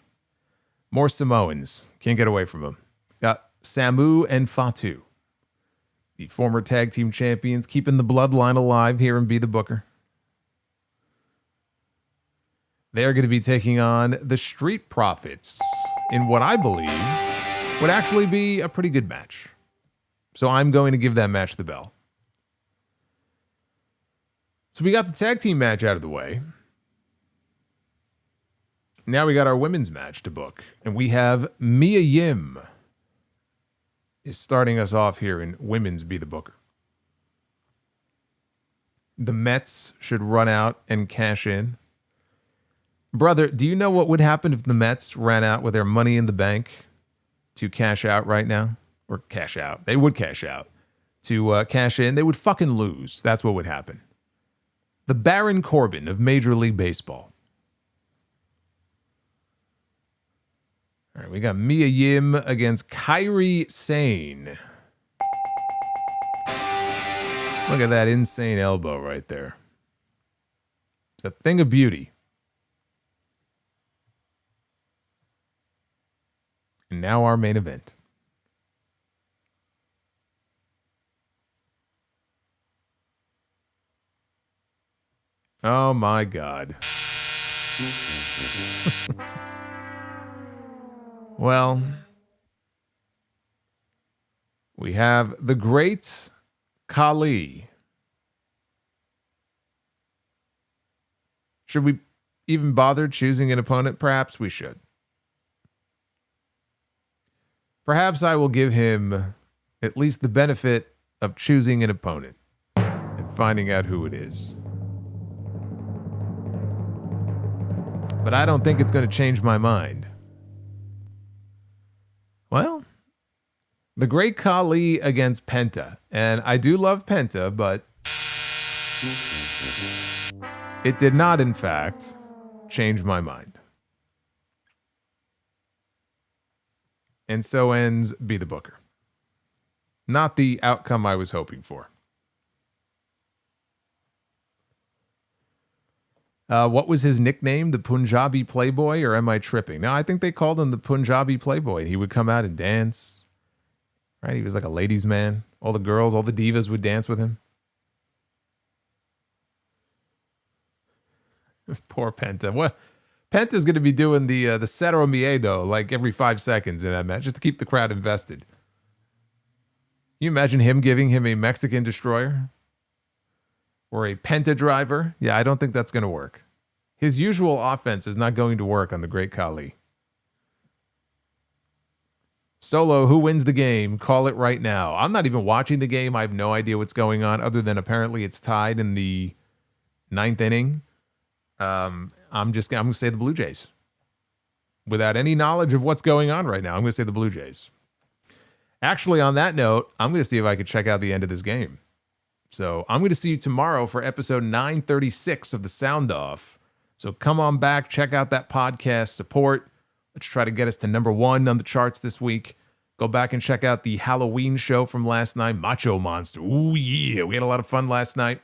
More Samoans. Can't get away from them. Got Samu and Fatu, the former tag team champions, keeping the bloodline alive here in Be the Booker. They're going to be taking on the Street Profits in what I believe would actually be a pretty good match. So I'm going to give that match the bell. So we got the tag team match out of the way. Now we got our women's match to book. And we have Mia Yim is starting us off here in women's Be the Booker. The Mets should run out and cash in. Brother, do you know what would happen if the Mets ran out with their money in the bank to cash out right now? Or cash out. They would cash out. To cash in, they would fucking lose. That's what would happen. The Baron Corbin of Major League Baseball. All right, we got Mia Yim against Kairi Sane. Look at that insane elbow right there. It's a thing of beauty. And now our main event. Oh my God. Well, we have the great Khali. Should we even bother choosing an opponent? Perhaps we should. Perhaps I will give him at least the benefit of choosing an opponent and finding out who it is. But I don't think it's going to change my mind. Well, the great Khali against Penta. And I do love Penta, but it did not, in fact, change my mind. And so ends Be the Booker. Not the outcome I was hoping for. What was his nickname? The Punjabi Playboy? Or am I tripping? No, I think they called him the Punjabi Playboy. And he would come out and dance. Right? He was like a ladies' man. All the girls, all the divas would dance with him. Poor Penta. What? Penta's going to be doing the Cero Miedo like every 5 seconds in that match just to keep the crowd invested. Can you imagine him giving him a Mexican destroyer? Or a Penta driver? Yeah, I don't think that's going to work. His usual offense is not going to work on the great Khali. Solo, who wins the game? Call it right now. I'm not even watching the game. I have no idea what's going on other than apparently it's tied in the 9th inning. I'm going to say the Blue Jays. Without any knowledge of what's going on right now, I'm going to say the Blue Jays. Actually, on that note, I'm going to see if I could check out the end of this game. So I'm going to see you tomorrow for episode 936 of The Sound Off. So come on back, check out that podcast, support. Let's try to get us to #1 on the charts this week. Go back and check out the Halloween show from last night, Macho Monster. Ooh, yeah, we had a lot of fun last night.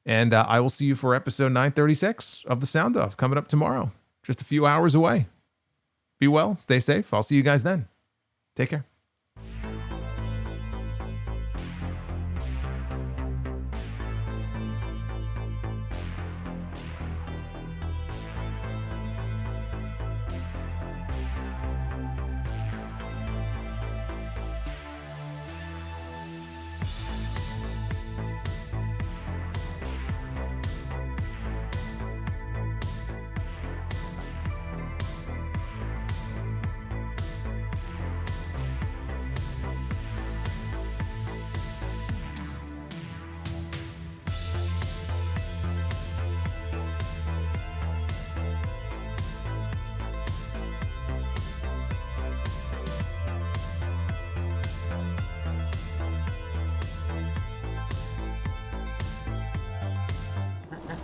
And I will see you for episode 936 of The Sound Off coming up tomorrow. Just a few hours away. Be well, stay safe. I'll see you guys then. Take care.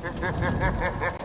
Ha ha ha ha ha!